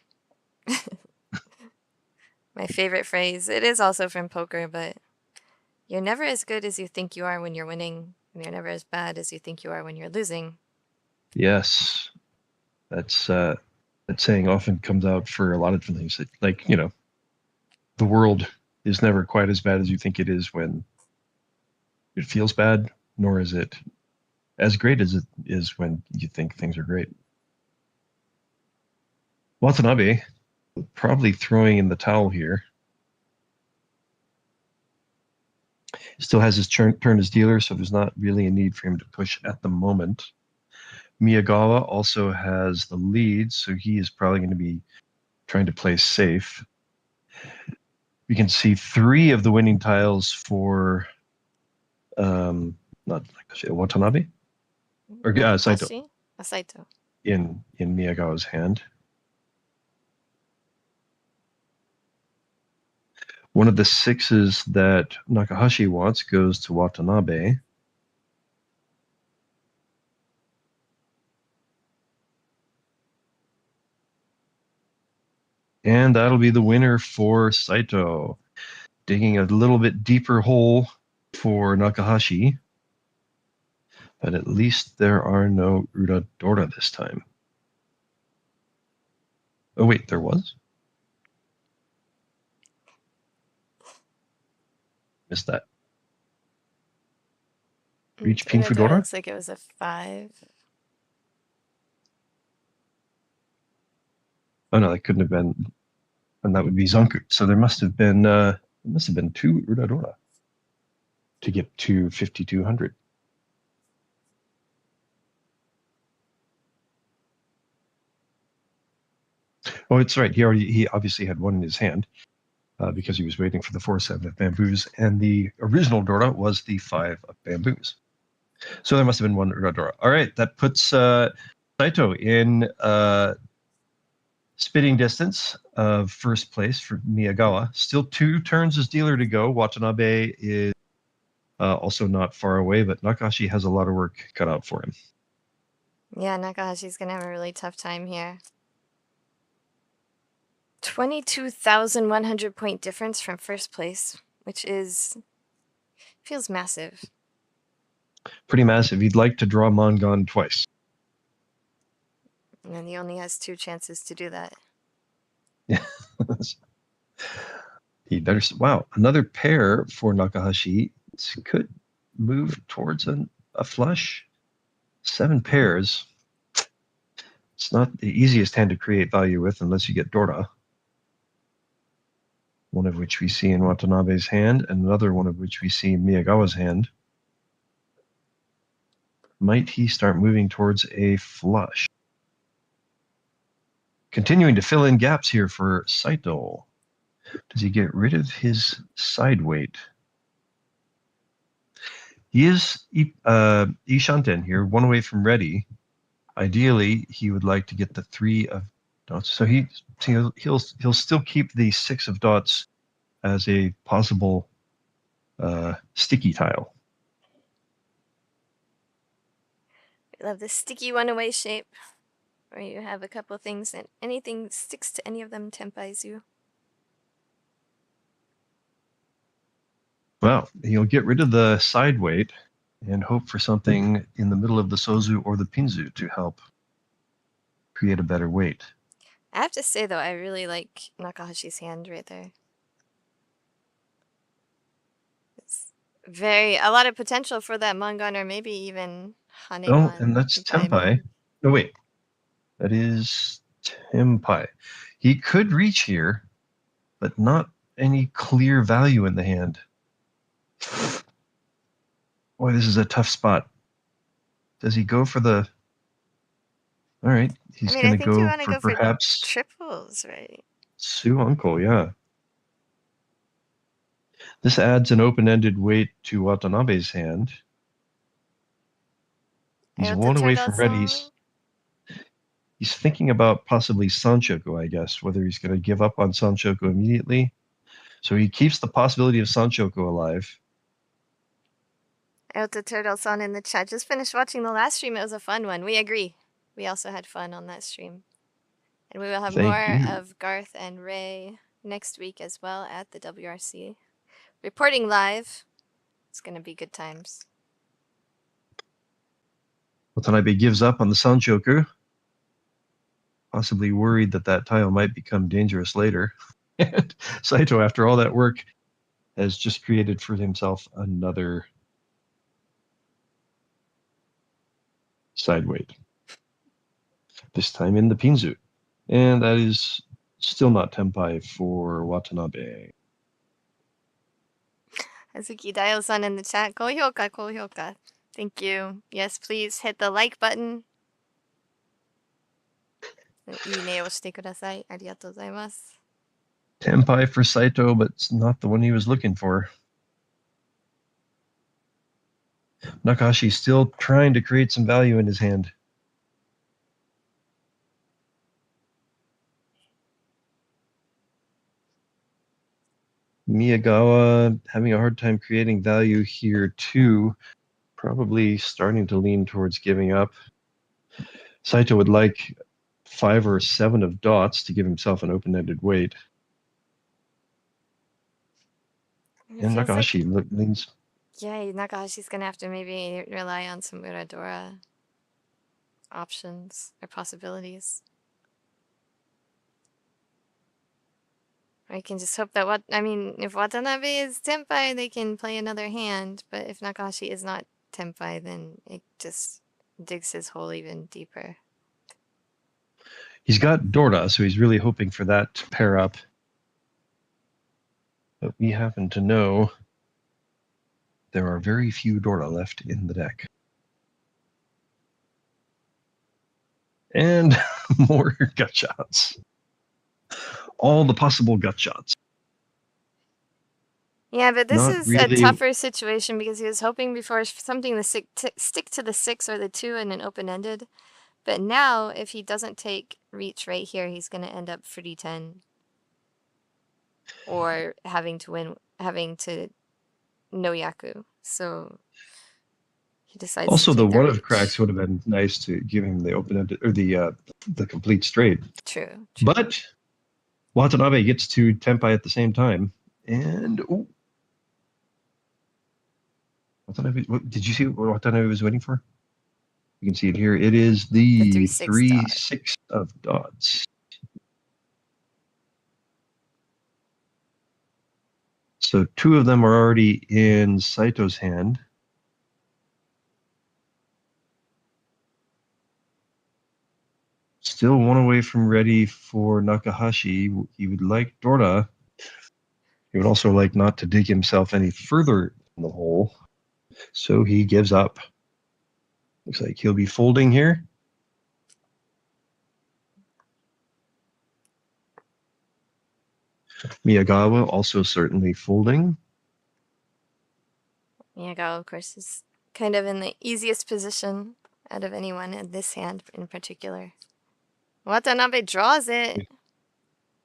My favorite phrase. It is also from poker, but you're never as good as you think you are when you're winning, and you're never as bad as you think you are when you're losing. Yes. That's that saying often comes out for a lot of different things. Like, the world is never quite as bad as you think it is when it feels bad, nor is it as great as it is when you think things are great. Watanabe probably throwing in the towel here. Still has his turn as dealer, so there's not really a need for him to push at the moment. Miyagawa also has the lead, so he is probably going to be trying to play safe. We can see 3 of the winning tiles for not Watanabe or Saito. Saito in Miyagawa's hand. One of the 6s that Nakahashi wants goes to Watanabe. And that'll be the winner for Saito. Digging a little bit deeper hole for Nakahashi. But at least there are no Uradora this time. Oh, wait, there was? Missed that. Reach Pin Uradora Fudora? looks like it was a 5. Oh no, that couldn't have been, and that would be Zonku. So there must have been 2 Uradora to get to 5,200. Oh, it's right. He obviously had one in his hand because he was waiting for the 4-7 of bamboos, and the original Dora was the 5 of bamboos. So there must have been one Uradora. All right, that puts Saito in spitting distance of first place for Miyagawa. Still 2 turns as dealer to go. Watanabe is also not far away, but Nakahashi has a lot of work cut out for him. Yeah, Nakahashi's going to have a really tough time here. 22,100 point difference from first place, which feels massive. Pretty massive. He'd like to draw Mongon twice. And he only has 2 chances to do that. Yeah. He better. Wow, another pair for Nakahashi. It could move towards a flush. 7 pairs. It's not the easiest hand to create value with unless you get Dora. One of which we see in Watanabe's hand, and another one of which we see in Miyagawa's hand. Might he start moving towards a flush? Continuing to fill in gaps here for Saito. Does he get rid of his side weight? He is Ishanten here, 1 away from ready. Ideally, he would like to get the 3 of dots. So he'll still keep the 6 of dots as a possible sticky tile. I love the sticky 1-away shape, where you have a couple things and anything sticks to any of them tempais you. Well, he'll get rid of the side weight and hope for something in the middle of the Sozu or the Pinzu to help create a better weight. I have to say, though, I really like Nakahashi's hand right there. It's a lot of potential for that Mongon, or maybe even Haneban. Oh, and that's Tempai. No, wait. That is Tempai. He could reach here, but not any clear value in the hand. Boy, this is a tough spot. Does he go for the... All right, he's going to go for perhaps... triples, right? Su Uncle, yeah. This adds an open-ended weight to Watanabe's hand. He's 1 away from ready. He's thinking about possibly Sanchoku, I guess, whether he's going to give up on Sanchoku immediately. So he keeps the possibility of Sanchoku alive. Elta Turtle-san in the chat. Just finished watching the last stream. It was a fun one. We agree. We also had fun on that stream. And we will have more of Garthe and Ray next week as well at the WRC. Reporting live. It's going to be good times. Watanabe gives up on the Sanchoku. Possibly worried that tile might become dangerous later. And Saito, after all that work, has just created for himself another side weight. This time in the Pinzu. And that is still not Tempai for Watanabe. Azuki Dayo-san in the chat. Gohyoka, gohyoka. Thank you. Yes, please hit the like button. いいねをしてください。ありがとうございます。Tempai for Saito, but it's not the one he was looking for. Nakahashi still trying to create some value in his hand. Miyagawa having a hard time creating value here too. Probably starting to lean towards giving up. Saito would like 5 or 7 of dots to give himself an open-ended weight. And Nakahashi leans. Yeah, Nakahashi's gonna have to maybe rely on some Uradora options or possibilities. I can just hope that if Watanabe is Tenpai, they can play another hand, but if Nakahashi is not Tenpai, then it just digs his hole even deeper. He's got Dorda, so he's really hoping for that to pair up. But we happen to know there are very few Dorda left in the deck. And more gut shots. All the possible gut shots. Yeah, but this Not is really... a tougher situation because he was hoping before something to stick to the 6 or the 2 and an open-ended. But now, if he doesn't take reach right here, he's going to end up free 10. Or having to no Yaku. So he decides also, to the take that one of reach. cracks would have been nice to give him the open-ended, or the complete straight. True. But Watanabe gets to Tenpai at the same time. And, Watanabe, did you see what Watanabe was waiting for? You can see it here. It is the 3/6 of dots. So 2 of them are already in Saito's hand. Still 1 away from ready for Nakahashi. He would like Dorda. He would also like not to dig himself any further in the hole. So he gives up. Looks like he'll be folding here. Miyagawa also certainly folding. Miyagawa, of course, is kind of in the easiest position out of anyone in this hand in particular. Watanabe draws it.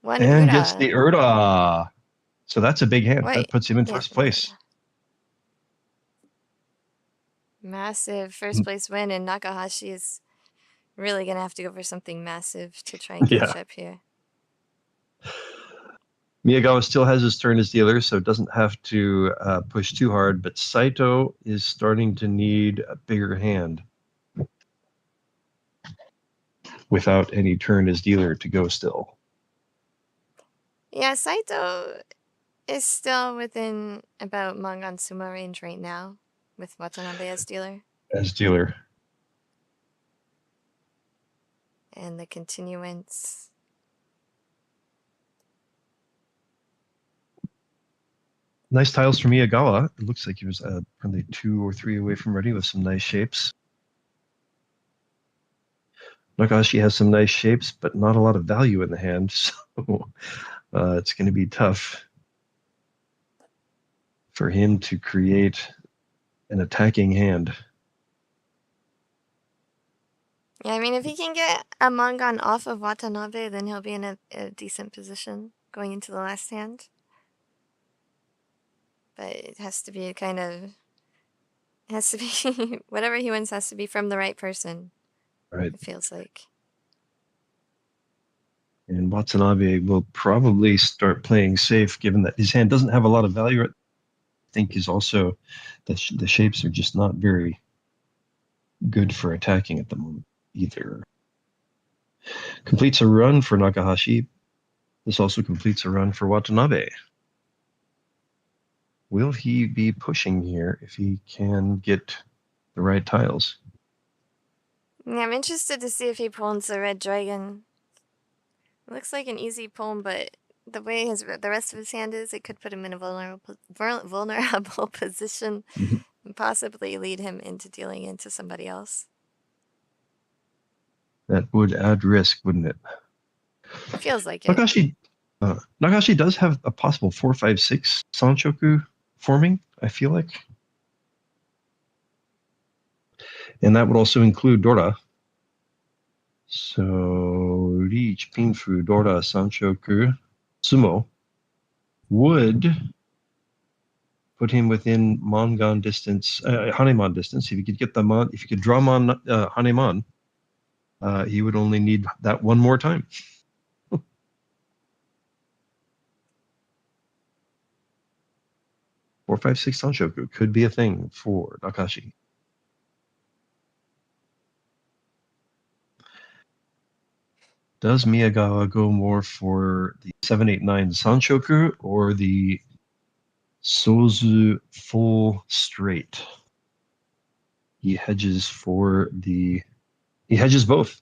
And gets the Urda. So that's a big hand. That puts him in first place. Massive first place win, and Nakahashi is really going to have to go for something massive to try and catch up here. Miyagawa still has his turn as dealer, so doesn't have to push too hard, but Saito is starting to need a bigger hand without any turn as dealer to go still. Yeah, Saito is still within about Mangan Sumo range right now with Watanabe as dealer. As dealer. And the continuance. Nice tiles from Miyagawa. It looks like he was probably 2 or 3 away from ready with some nice shapes. Nakahashi has some nice shapes, but not a lot of value in the hand, so it's going to be tough for him to create an attacking hand. Yeah, I mean, if he can get a Mangan off of Watanabe, then he'll be in a decent position going into the last hand. But it has to be it has to be, whatever he wins has to be from the right person. Right. It feels like. And Watanabe will probably start playing safe, given that his hand doesn't have a lot of value. I think is also the shapes are just not very good for attacking at the moment either. Completes a run for Nakahashi. This also completes a run for Watanabe. Will he be pushing here if he can get the right tiles? Yeah, I'm interested to see if he pulls the red dragon. It looks like an easy pull, but the way the rest of his hand is, it could put him in a vulnerable position and possibly lead him into dealing into somebody else. That would add risk, wouldn't it? Feels like it. Nakahashi does have a possible 4/5/6 Sanshoku forming, I feel like. And that would also include Dorda. So, Reach, Pinfu, Dorda, Sanshoku, Sumo would put him within Mangan distance, Hanemon distance. If you could get if you could draw Hanemon, he would only need that one more time. 4-5-6 Sanshoku could be a thing for Nakashi. Does Miyagawa go more for the 7-8-9 Sanshoku or the Sozu full straight? He hedges both.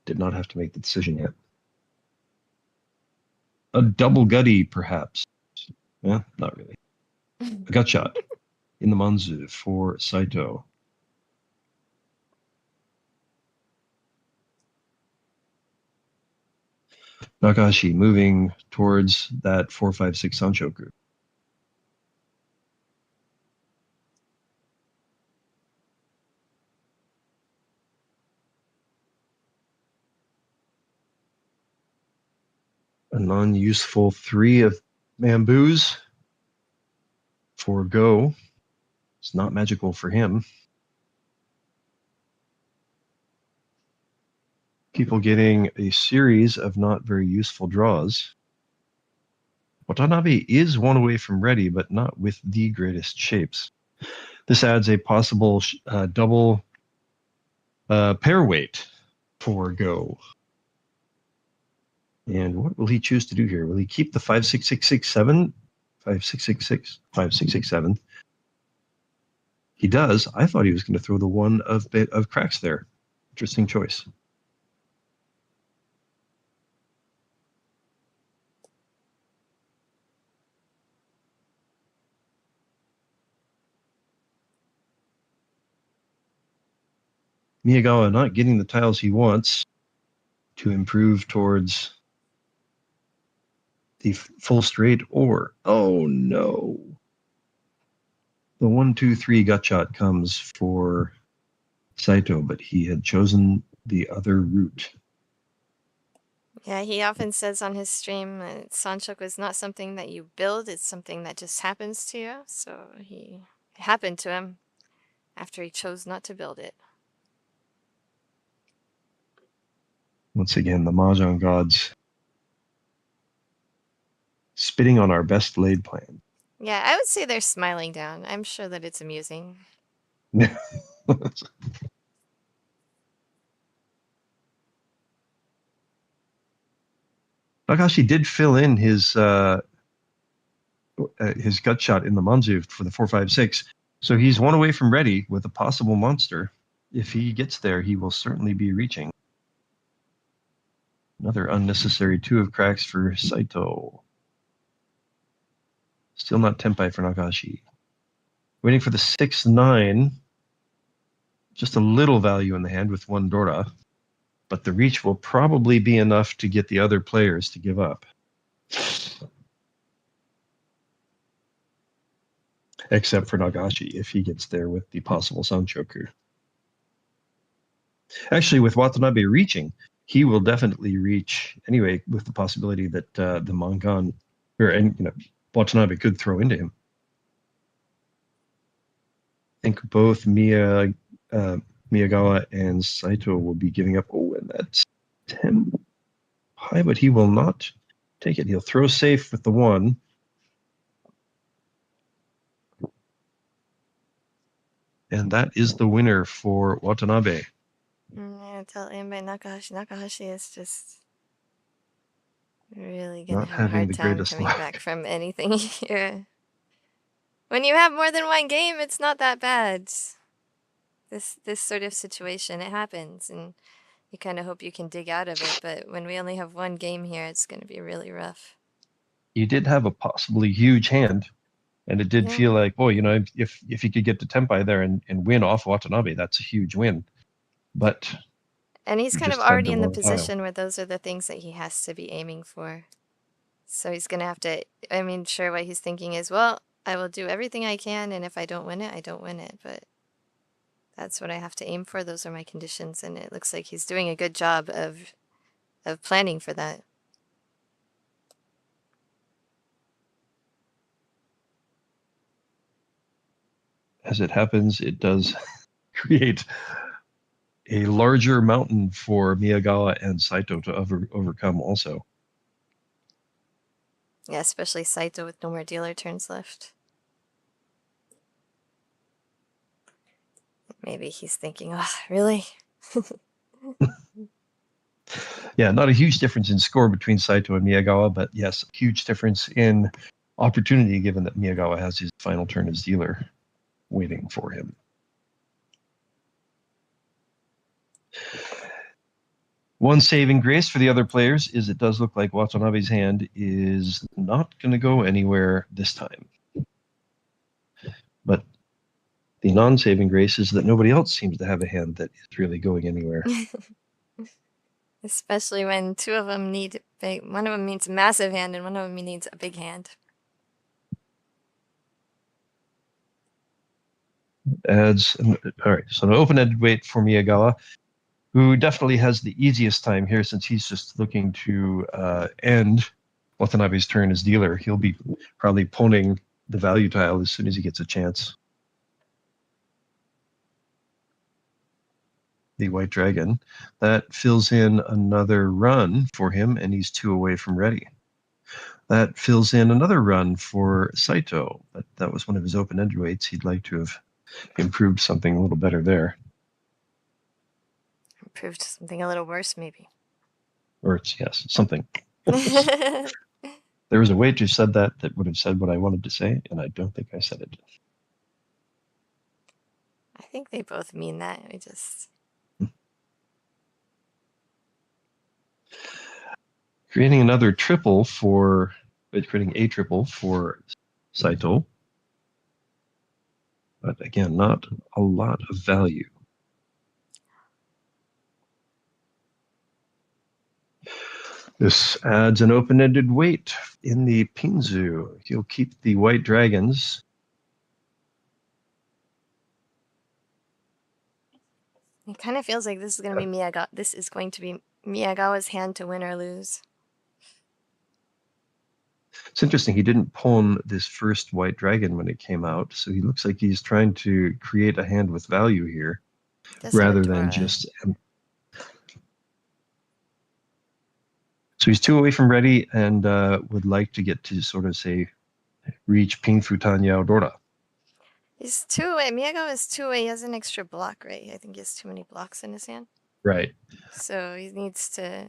Did not have to make the decision yet. A double gutty, perhaps. Yeah, not really. A gut shot in the Manzu for Saito. Nakashi moving towards that 4-5-6 Sanshoku. A non-useful 3 of bamboos for go. It's not magical for him. People getting a series of not very useful draws. Watanabe is one away from ready, but not with the greatest shapes. This adds a possible double pair weight for go. And what will he choose to do here? Will he keep the 5-6-6-6-7? 5-6-6-6, 5-6-6-7. He does. I thought he was going to throw the one of cracks there. Interesting choice. Miyagawa not getting the tiles he wants to improve towards the full straight or, oh no. The 1-2-3 gut shot comes for Saito, but he had chosen the other route. Yeah, he often says on his stream that Sanshoku is not something that you build, it's something that just happens to you. So it happened to him after he chose not to build it. Once again, the Mahjong gods spitting on our best laid plan. Yeah, I would say they're smiling down. I'm sure that it's amusing. Nakashi did fill in his gut shot in the Manzu for the 4-5-6. So he's one away from ready with a possible monster. If he gets there, he will certainly be reaching. Another unnecessary 2 of cracks for Saito. Still not Tenpai for Nakashi. Waiting for the 6-9. Just a little value in the hand with 1 Dora. But the reach will probably be enough to get the other players to give up. Except for Nagashi, if he gets there with the possible Sanshoku. Actually, with Watanabe reaching, he will definitely reach anyway, with the possibility that the Mangan Watanabe could throw into him. I think both Miyagawa and Saito will be giving up. Oh, and that's 10 high, but he will not take it. He'll throw safe with the 1. And that is the winner for Watanabe. Yeah, tell anybody Nakahashi is just really gonna Not have a having hard the time greatest coming luck. back from anything here. When you have more than 1 game, it's not that bad. This sort of situation, it happens, and you kind of hope you can dig out of it. But when we only have 1 game here, it's going to be really rough. You did have a possibly huge hand, and it did feel like, boy, if you could get to Tenpai there and win off Watanabe, that's a huge win. But and he's kind of already in the position where those are the things that he has to be aiming for. So he's going to have to, sure, what he's thinking is, well, I will do everything I can, and if I don't win it, I don't win it. But that's what I have to aim for. Those are my conditions, and it looks like he's doing a good job of planning for that. As it happens, it does create a larger mountain for Miyagawa and Saito to overcome also. Yeah, especially Saito with no more dealer turns left. Maybe he's thinking, oh, really? Yeah, not a huge difference in score between Saito and Miyagawa, but yes, a huge difference in opportunity given that Miyagawa has his final turn as dealer waiting for him. One saving grace for the other players is it does look like Watanabe's hand is not going to go anywhere this time. But the non-saving grace is that nobody else seems to have a hand that is really going anywhere. Especially when two of them need big. One of them needs a massive hand and one of them needs a big hand. All right, so an open-ended wait for Miyagawa, who definitely has the easiest time here since he's just looking to end Watanabe's turn as dealer. He'll be probably pawning the value tile as soon as he gets a chance. The White Dragon. That fills in another run for him, and he's 2 away from ready. That fills in another run for Saito, but that was one of his open-ended waits. He'd like to have improved something a little better there. Improved something a little worse, maybe. Or it's, yes, something. There was a wait who said that would have said what I wanted to say, and I don't think I said it. I think they both mean that. We just... Creating a triple for Saito. But again, not a lot of value. This adds an open-ended wait in the Pinzu. He'll keep the White Dragons. It kind of feels like this is going to be Miyagawa. This is going to be Miyagawa's hand to win or lose. It's interesting. He didn't pawn this first White Dragon when it came out, so he looks like he's trying to create a hand with value here, rather than just. So he's 2 away from ready and would like to get to sort of say reach Ping Futan Yao Dora. He's 2 away. Miyagawa is 2 away. He has an extra block, right? I think he has too many blocks in his hand. Right. So he needs to.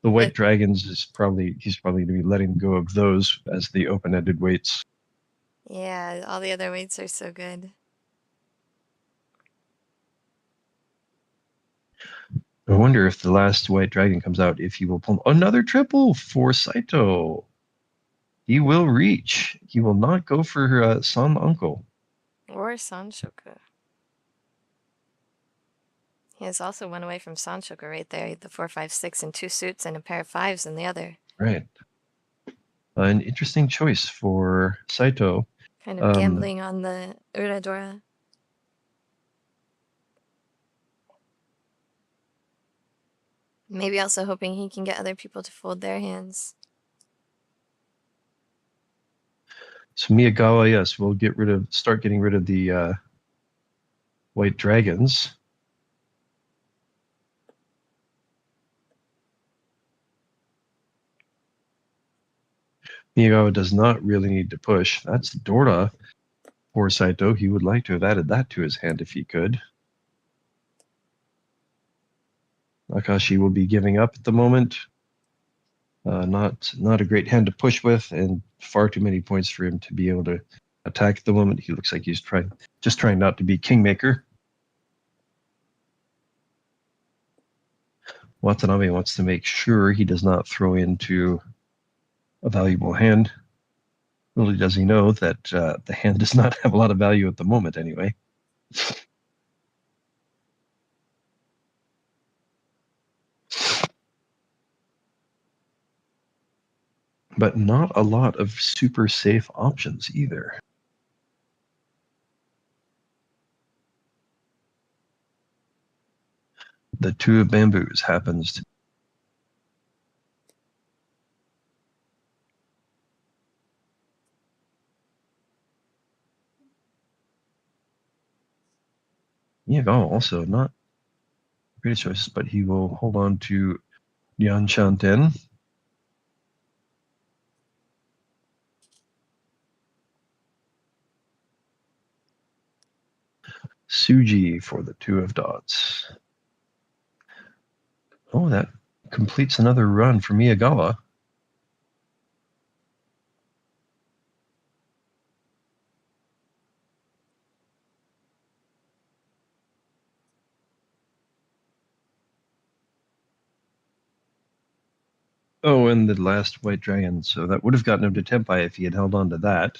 The White Dragons he's probably going to be letting go of those as the open-ended waits. Yeah, all the other waits are so good. I wonder if the last White Dragon comes out, if he will pull another triple for Saito. He will reach. He will not go for San Uncle. Or Sanshoku. He is also 1 away from Sanshoku right there. The 4, 5, 6 and 2 suits and a pair of 5s in the other. Right. An interesting choice for Saito. Kind of gambling on the Uradora. Maybe also hoping he can get other people to fold their hands. So Miyagawa, yes, will start getting rid of the White Dragons. Miyagawa does not really need to push. That's Dora for Saito. He would like to have added that to his hand if he could. Akashi will be giving up at the moment. Not a great hand to push with, and far too many points for him to be able to attack at the moment. He looks like he's trying not to be kingmaker. Watanabe wants to make sure he does not throw into a valuable hand. Little does he know that the hand does not have a lot of value at the moment anyway. But not a lot of super safe options either. The 2 of bamboos happens to Miyagawa also not greatest choices, but he will hold on to Lian Shanten. Suji for the 2 of dots. Oh, that completes another run for Miyagawa. Oh, and the last white dragon. So that would have gotten him to Tempai if he had held on to that.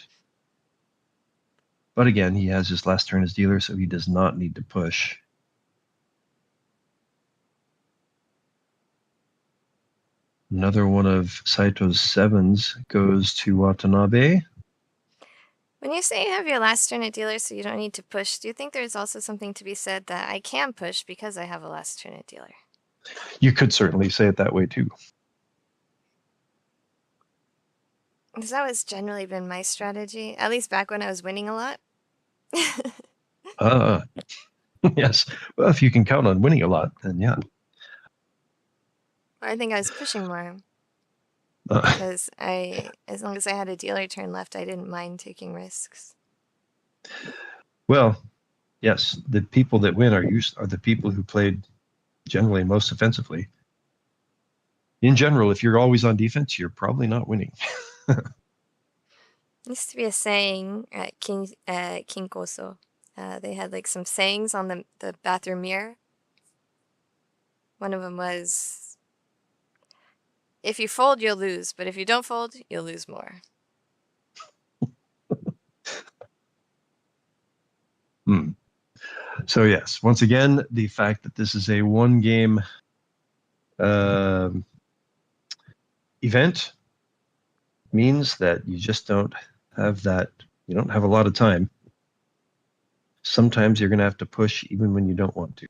But again, he has his last turn as dealer, so he does not need to push. Another one of Saito's 7s goes to Watanabe. When you say you have your last turn at dealer so you don't need to push, do you think there's also something to be said that I can push because I have a last turn at dealer? You could certainly say it that way too. Because that was generally been my strategy, at least back when I was winning a lot. Yes. Well, if you can count on winning a lot, then yeah. I think I was pushing more. Because as long as I had a dealer turn left, I didn't mind taking risks. Well, yes, the people that win are the people who played generally most offensively. In general, if you're always on defense, you're probably not winning. Used to be a saying at Kinkoso. They had like some sayings on the bathroom mirror. One of them was, if you fold, you'll lose, but if you don't fold, you'll lose more. So yes, once again, the fact that this is a 1-game event means that you just don't have you don't have a lot of time. Sometimes you're going to have to push even when you don't want to.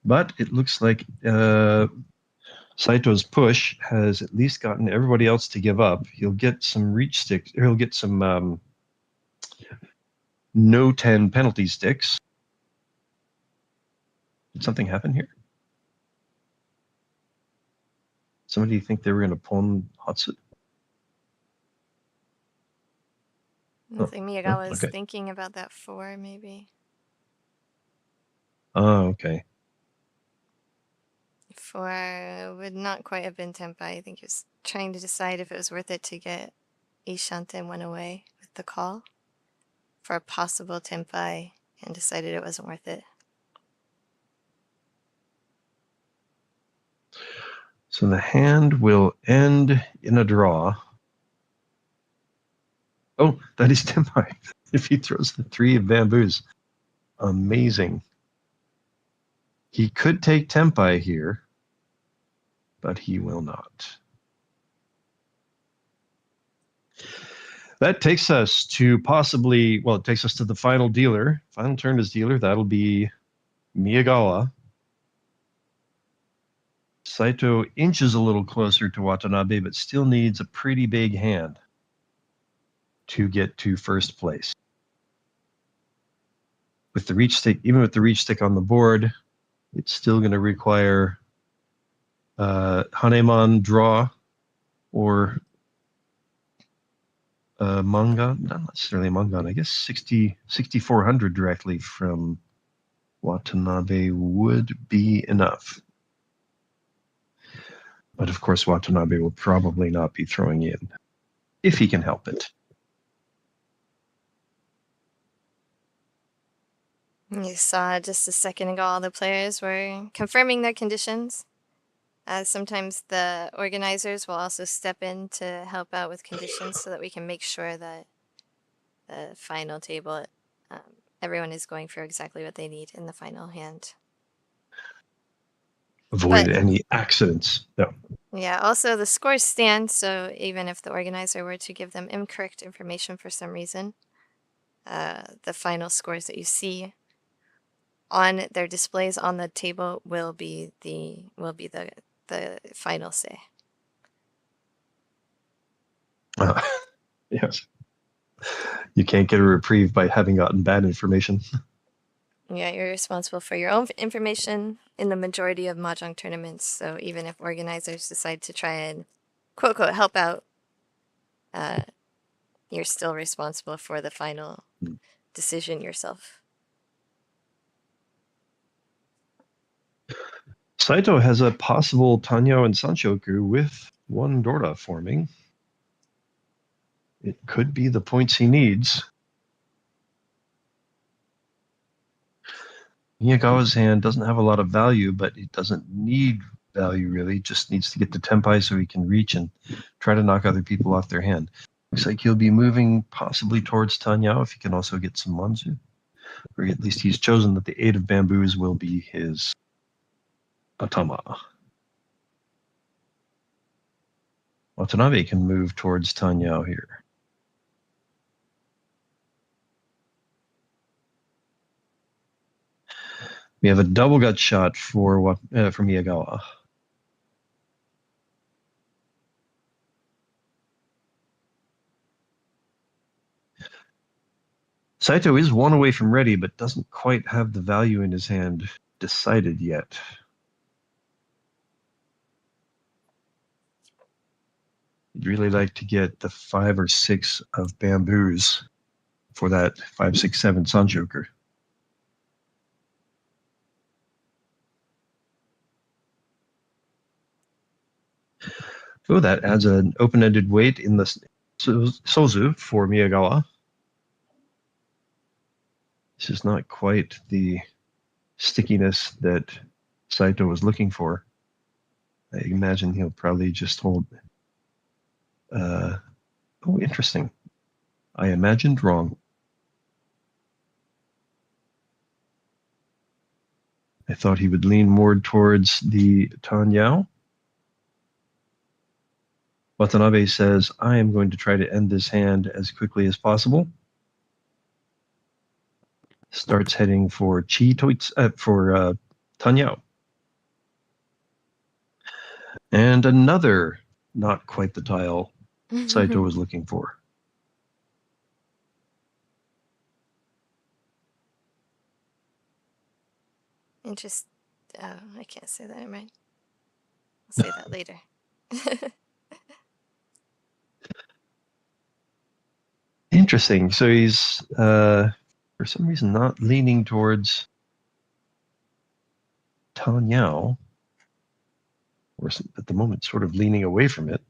But it looks like Saito's push has at least gotten everybody else to give up. He'll get some reach sticks, or he'll get some no 10 penalty sticks. Did something happen here? Somebody think they were going to pawn Hatsu? I think Miyagawa was thinking about that 4, maybe. Oh, okay. 4 would not quite have been Tempai. I think he was trying to decide if it was worth it to get Ishante 1 away with the call for a possible Tempai, and decided it wasn't worth it. So the hand will end in a draw. Oh, that is Tempai. If he throws the 3 of bamboos. Amazing. He could take Tempai here, but he will not. That takes us to it takes us to the final dealer. Final turn as dealer, that'll be Miyagawa. Saito inches a little closer to Watanabe, but still needs a pretty big hand to get to first place. With the reach stick, even with the reach stick on the board, it's still going to require Hanemon draw or Mangan, not necessarily Mangan, I guess 6,400 directly from Watanabe would be enough. But of course, Watanabe will probably not be throwing in, if he can help it. You saw just a second ago all the players were confirming their conditions. Sometimes the organizers will also step in to help out with conditions so that we can make sure that the final table, everyone is going for exactly what they need in the final hand. Avoid any accidents. No. Yeah, also the scores stand, so even if the organizer were to give them incorrect information for some reason, the final scores that you see on their displays on the table will be the final say. Yes. You can't get a reprieve by having gotten bad information. Yeah, you're responsible for your own information in the majority of Mahjong tournaments. So even if organizers decide to try and quote unquote help out, you're still responsible for the final decision yourself. Saito has a possible Tanyao and Sanshoku with one Dora forming. It could be the points he needs. Miyagawa's hand doesn't have a lot of value, but it doesn't need value really. It just needs to get the tempai so he can reach and try to knock other people off their hand. Looks like he'll be moving possibly towards Tanyao if he can also get some Manzu. Or at least he's chosen that the 8 of bamboos will be his Atama. Watanabe can move towards Tanyao here. We have a double gut shot for Miyagawa. Saito is one away from ready, but doesn't quite have the value in his hand decided yet. He'd really like to get the 5 or 6 of bamboos for that 5, 6, 7 Sanjoker. So that adds an open-ended weight in the Sozu for Miyagawa. This is not quite the stickiness that Saito was looking for. I imagine he'll probably just hold. Oh, interesting. I imagined wrong. I thought he would lean more towards the Tanyao. Watanabe says, I am going to try to end this hand as quickly as possible. Starts heading for Tanyao. And another not quite the tile Saito was looking for. Interesting. I can't say that, right? I'll say that later. Interesting. So he's, for some reason, not leaning towards Tanyao, or at the moment, sort of leaning away from it.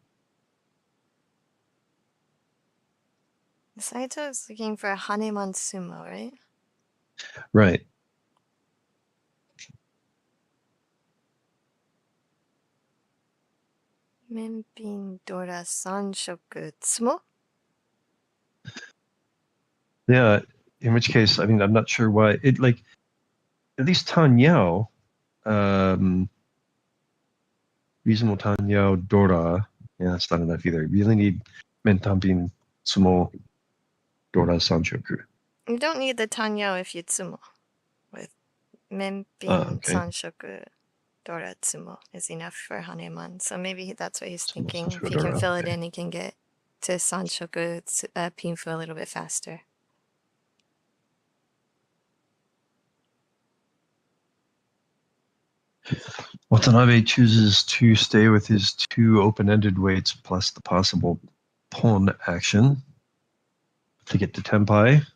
Saito is looking for a Hanemon Sumo, right? Right. Menpin Dora Sanshoku Tsumo? Yeah, in which case, I mean, I'm not sure why. It, like, at least Tanyao, reasonable Tanyao Dora, yeah, that's not enough either. You really need Mentampin Sumo Dora Sanshoku. You don't need the Tanyao if you Tsumo. With Menpin Sanshoku Dora Tsumo is enough for Hanemon. So maybe that's what he's thinking. If he can fill it in, he can get to Sanshoku Pinfu a little bit faster. Watanabe chooses to stay with his 2 open-ended weights plus the possible pawn action to get to Tenpai.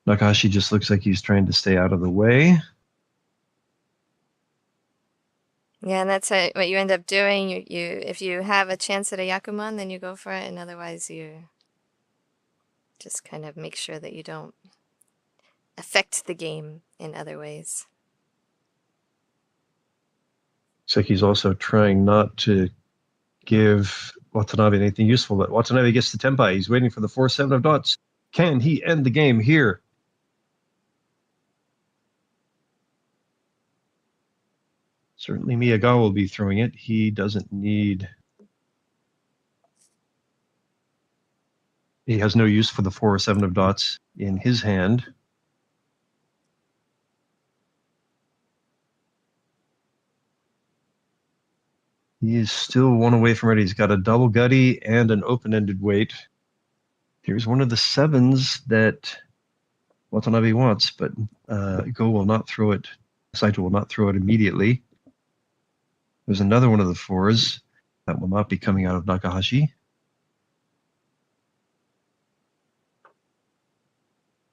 Nakashi just looks like he's trying to stay out of the way. Yeah, and that's what you end up doing. You if you have a chance at a Yakuman, then you go for it, and otherwise you just kind of make sure that you don't affect the game in other ways. Looks like he's also trying not to give Watanabe anything useful, but Watanabe gets the Tenpai. He's waiting for the 4-7 of dots. Can he end the game here? Certainly Miyagawa will be throwing it. He doesn't need... He has no use for the 4 or 7 of dots in his hand. He is still 1 away from ready. He's got a double gutty and an open-ended weight. Here's one of the 7s that Watanabe wants, but Go will not throw it. Saito will not throw it immediately. There's another one of the fours that will not be coming out of Nakahashi.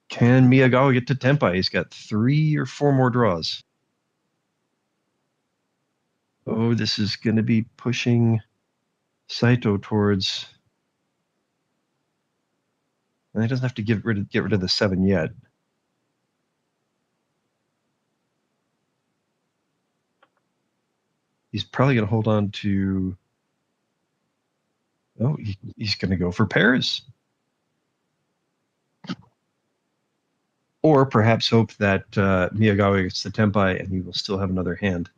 Can Miyagawa get to Tenpai? He's got 3 or 4 more draws. Oh, this is going to be pushing Saito towards. And he doesn't have to get rid of the 7 yet. He's probably going to hold on to. Oh, he's going to go for pairs. Or perhaps hope that Miyagawa gets the Tenpai and he will still have another hand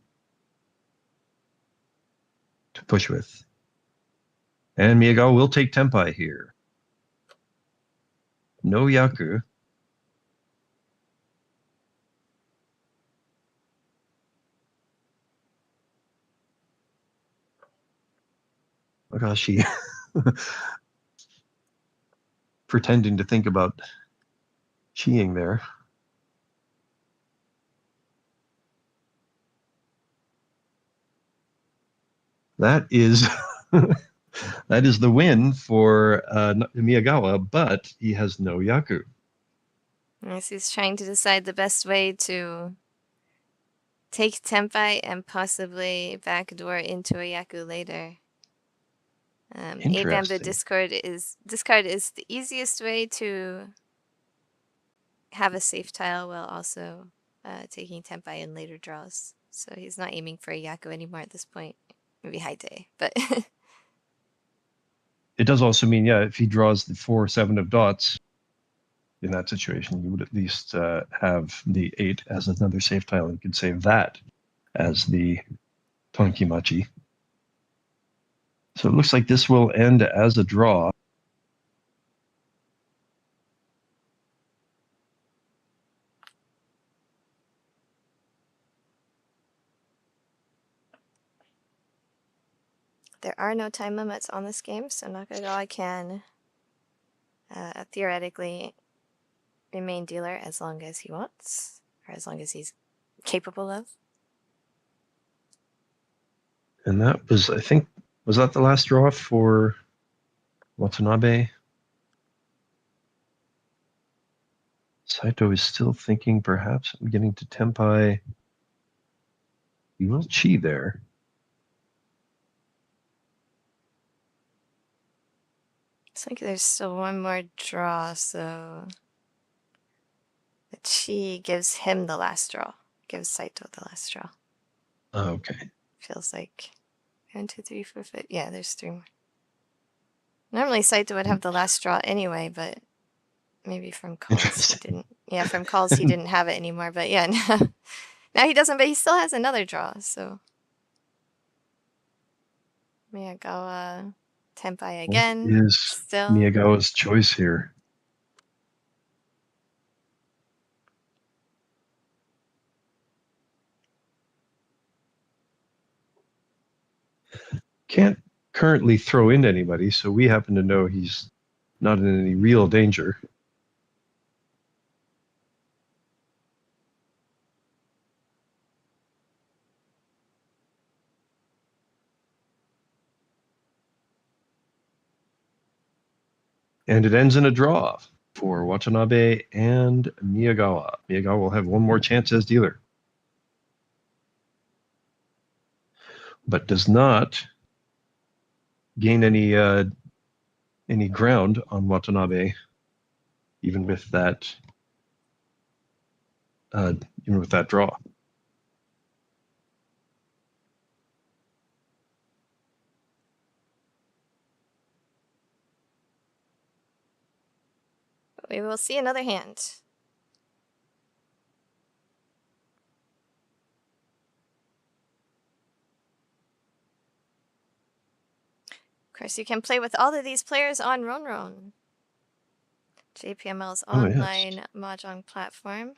to push with. And Miyagawa will take Tenpai here. No Yaku. Nakahashi pretending to think about cheating there. That is that is the win for Miyagawa, but he has no Yaku. Yes, he's trying to decide the best way to take Tenpai and possibly backdoor into a Yaku later. A Bamboo discard is the easiest way to have a safe tile while also taking Tenpai in later draws. So he's not aiming for a Yaku anymore at this point. Maybe Haite, but it does also mean, yeah, if he draws the 4-7 of dots in that situation, you would at least have the 8 as another safe tile. You could save that as the Tonkimachi. So it looks like this will end as a draw. There are no time limits on this game, so Nakagawa can theoretically remain dealer as long as he wants, or as long as he's capable of. And that was, I think, was that the last draw for Watanabe? Saito is still thinking, perhaps I'm getting to Tenpai. He will chi there. It's like there's still one more draw, so the chi gives him the last draw. Gives Saito the last draw. Oh, okay. Feels like 1, 2, 3, 4, 5. Yeah, there's 3 more. Normally Saito would have the last draw anyway, but maybe from calls he didn't. Yeah, from calls he didn't have it anymore. But yeah, now he doesn't. But he still has another draw. So Miyagawa, Tenpai again. What is still Miyagawa's choice here? Can't currently throw into anybody, so we happen to know he's not in any real danger. And it ends in a draw for Watanabe and Miyagawa. Miyagawa will have one more chance as dealer, but does not gain any ground on Watanabe, even with that draw. we will see another hand. Of course, you can play with all of these players on Ronron. JPML's online Mahjong platform.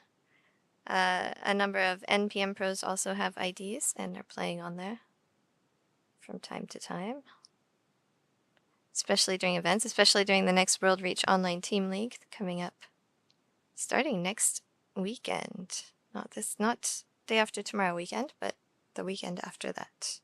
A number of NPM pros also have IDs and are playing on there from time to time. Especially during events, especially during the next World Reach Online Team League coming up starting next weekend. Not day after tomorrow weekend, but the weekend after that.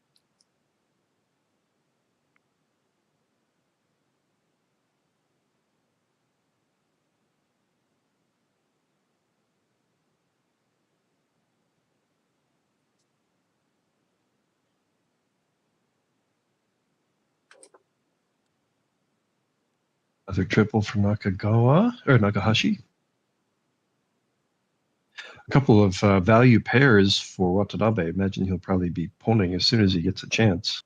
Another triple for Nakagawa or Nakahashi. A couple of value pairs for Watanabe. I imagine he'll probably be poning as soon as he gets a chance.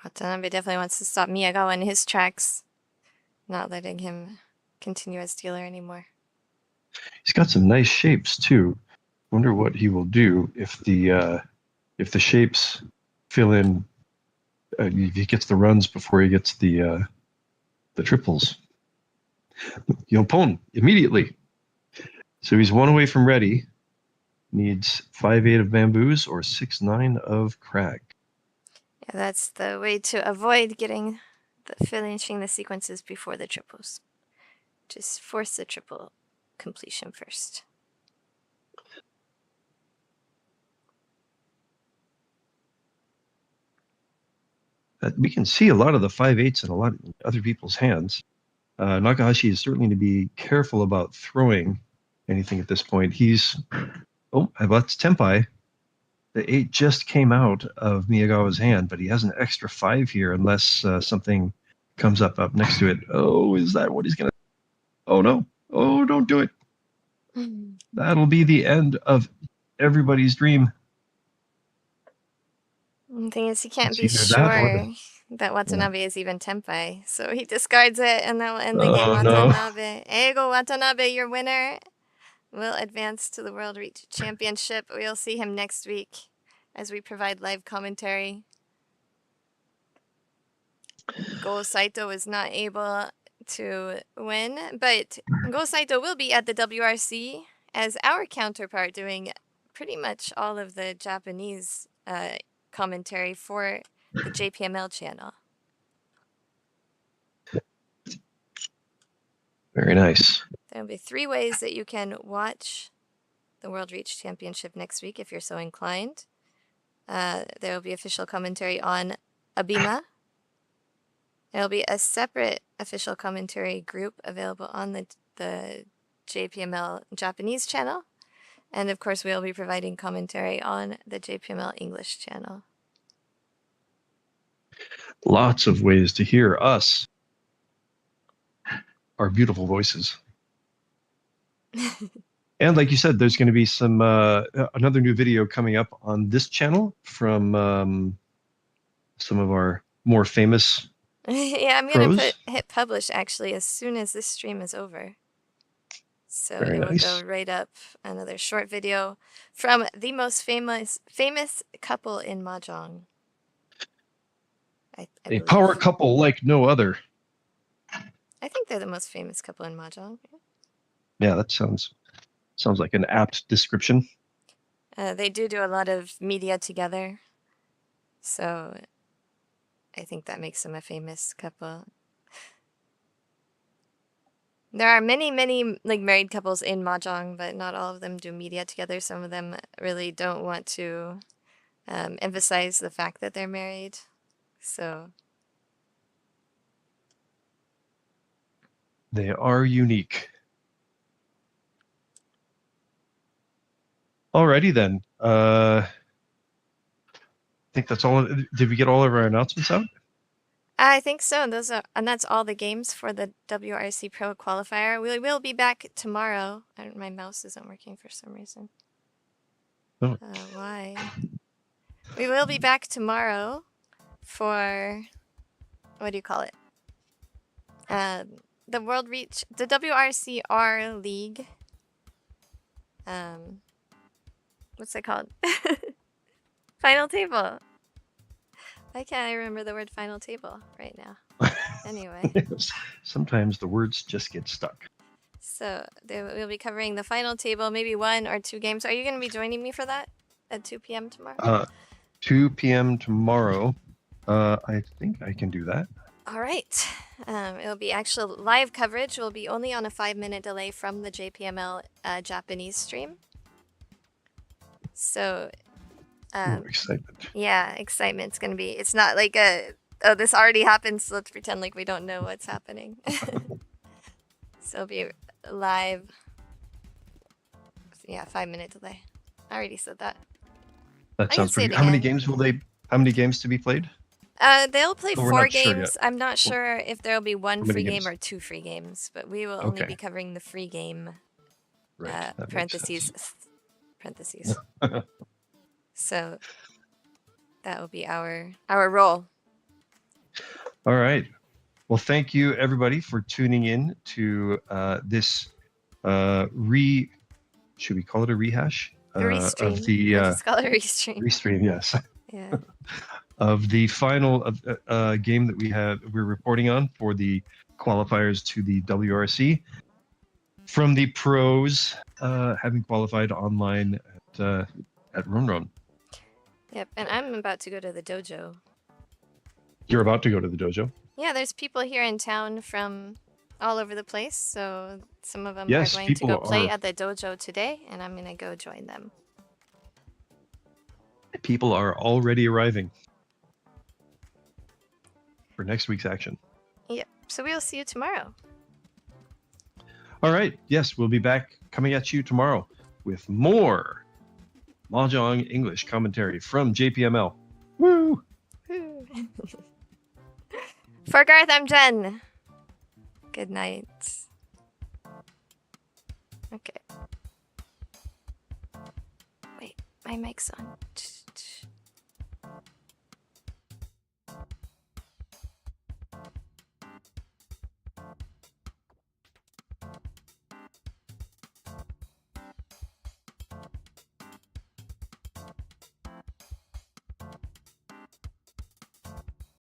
Watanabe definitely wants to stop Miyagawa in his tracks, not letting him continue as dealer anymore. He's got some nice shapes too. Wonder what he will do if the shapes fill in. If he gets the runs before he gets the triples. He'll pwn immediately. So he's one away from ready. Needs 5-8 of bamboos or 6-9 of crag. Yeah, that's the way to avoid getting finishing the sequences before the triples. Just force the triple completion first. We can see a lot of the 5-8s in a lot of other people's hands. Nakahashi is certainly to be careful about throwing anything at this point. That's Tenpai. The 8 just came out of Miyagawa's hand, but he has an extra 5 here unless something comes up next to it. Oh, is that what he's going to... Oh, no. Oh, don't do it. That'll be the end of everybody's dream. The thing is, he can't be sure that Watanabe is even Tenpai, so he discards it, and that will end the game. Watanabe. Eigo Watanabe, your winner, will advance to the World Reach Championship. We'll see him next week as we provide live commentary. Go Saito is not able to win, but Go Saito will be at the WRC as our counterpart, doing pretty much all of the Japanese commentary for the JPML channel. Very nice. There will be 3 ways that you can watch the World Reach Championship next week if you're so inclined. There will be official commentary on Abima. There will be a separate official commentary group available on the JPML Japanese channel. And of course, we'll be providing commentary on the JPML English channel. Lots of ways to hear us, our beautiful voices. And like you said, there's going to be some another new video coming up on this channel from some of our more famous yeah, I'm going to hit publish actually as soon as this stream is over. So Very it nice. will go right up, another short video from the most famous couple in Mahjong. A power couple like no other. I think they're the most famous couple in Mahjong. Yeah, that sounds like an apt description. They do a lot of media together, so I think that makes them a famous couple. There are many like married couples in Mahjong, but not all of them do media together. Some of them really don't want to emphasize the fact that they're married. So they are unique. Alrighty then. I think that's all. Did we get all of our announcements out? I think so. And that's all the games for the WRC Pro Qualifier. We will be back tomorrow. My mouse isn't working for some reason. Oh. Why? We will be back tomorrow for, what do you call it? The World Reach, the WRCR League. What's it called? Final table. Why can't I remember the word final table right now? Anyway. Sometimes the words just get stuck. So we'll be covering the final table, maybe 1 or 2 games. Are you going to be joining me for that at 2 p.m. tomorrow? 2 p.m. tomorrow. I think I can do that. All right. It'll be actual live coverage. Will be only on a 5-minute delay from the JPML Japanese stream. So, Excitement. yeah, excitement's gonna be. It's not like oh, this already happened, so let's pretend like we don't know what's happening. So it'll be live. Yeah, 5-minute delay. I already said that. That I sounds can say pretty it good. How many again. games will they? How many games to be played? They'll play Oh, we're 4 not sure yet. games. I'm not sure if there'll be 1 How many free game games? or 2 free games, but we will only Okay. be covering the free game. Right. That Parentheses. Parentheses. So that will be our role. All right. Well, thank you everybody for tuning in to this should we call it a rehash? A restream. Of the We'll just call it a restream. restream, yes. Yeah. Of the final game that we're reporting on for the qualifiers to the WRC from the pros having qualified online at Ron. Yep, and I'm about to go to the dojo. You're about to go to the dojo? Yeah, there's people here in town from all over the place, so some of them Yes, are going to go play are- at the dojo today, and I'm going to go join them. People are already arriving for next week's action. Yep, so we'll see you tomorrow. All right. Yes, we'll be back coming at you tomorrow with more Mahjong English commentary from JPML. Woo! Woo. For Garthe, I'm Jenn. Good night. Okay. Wait, my mic's on.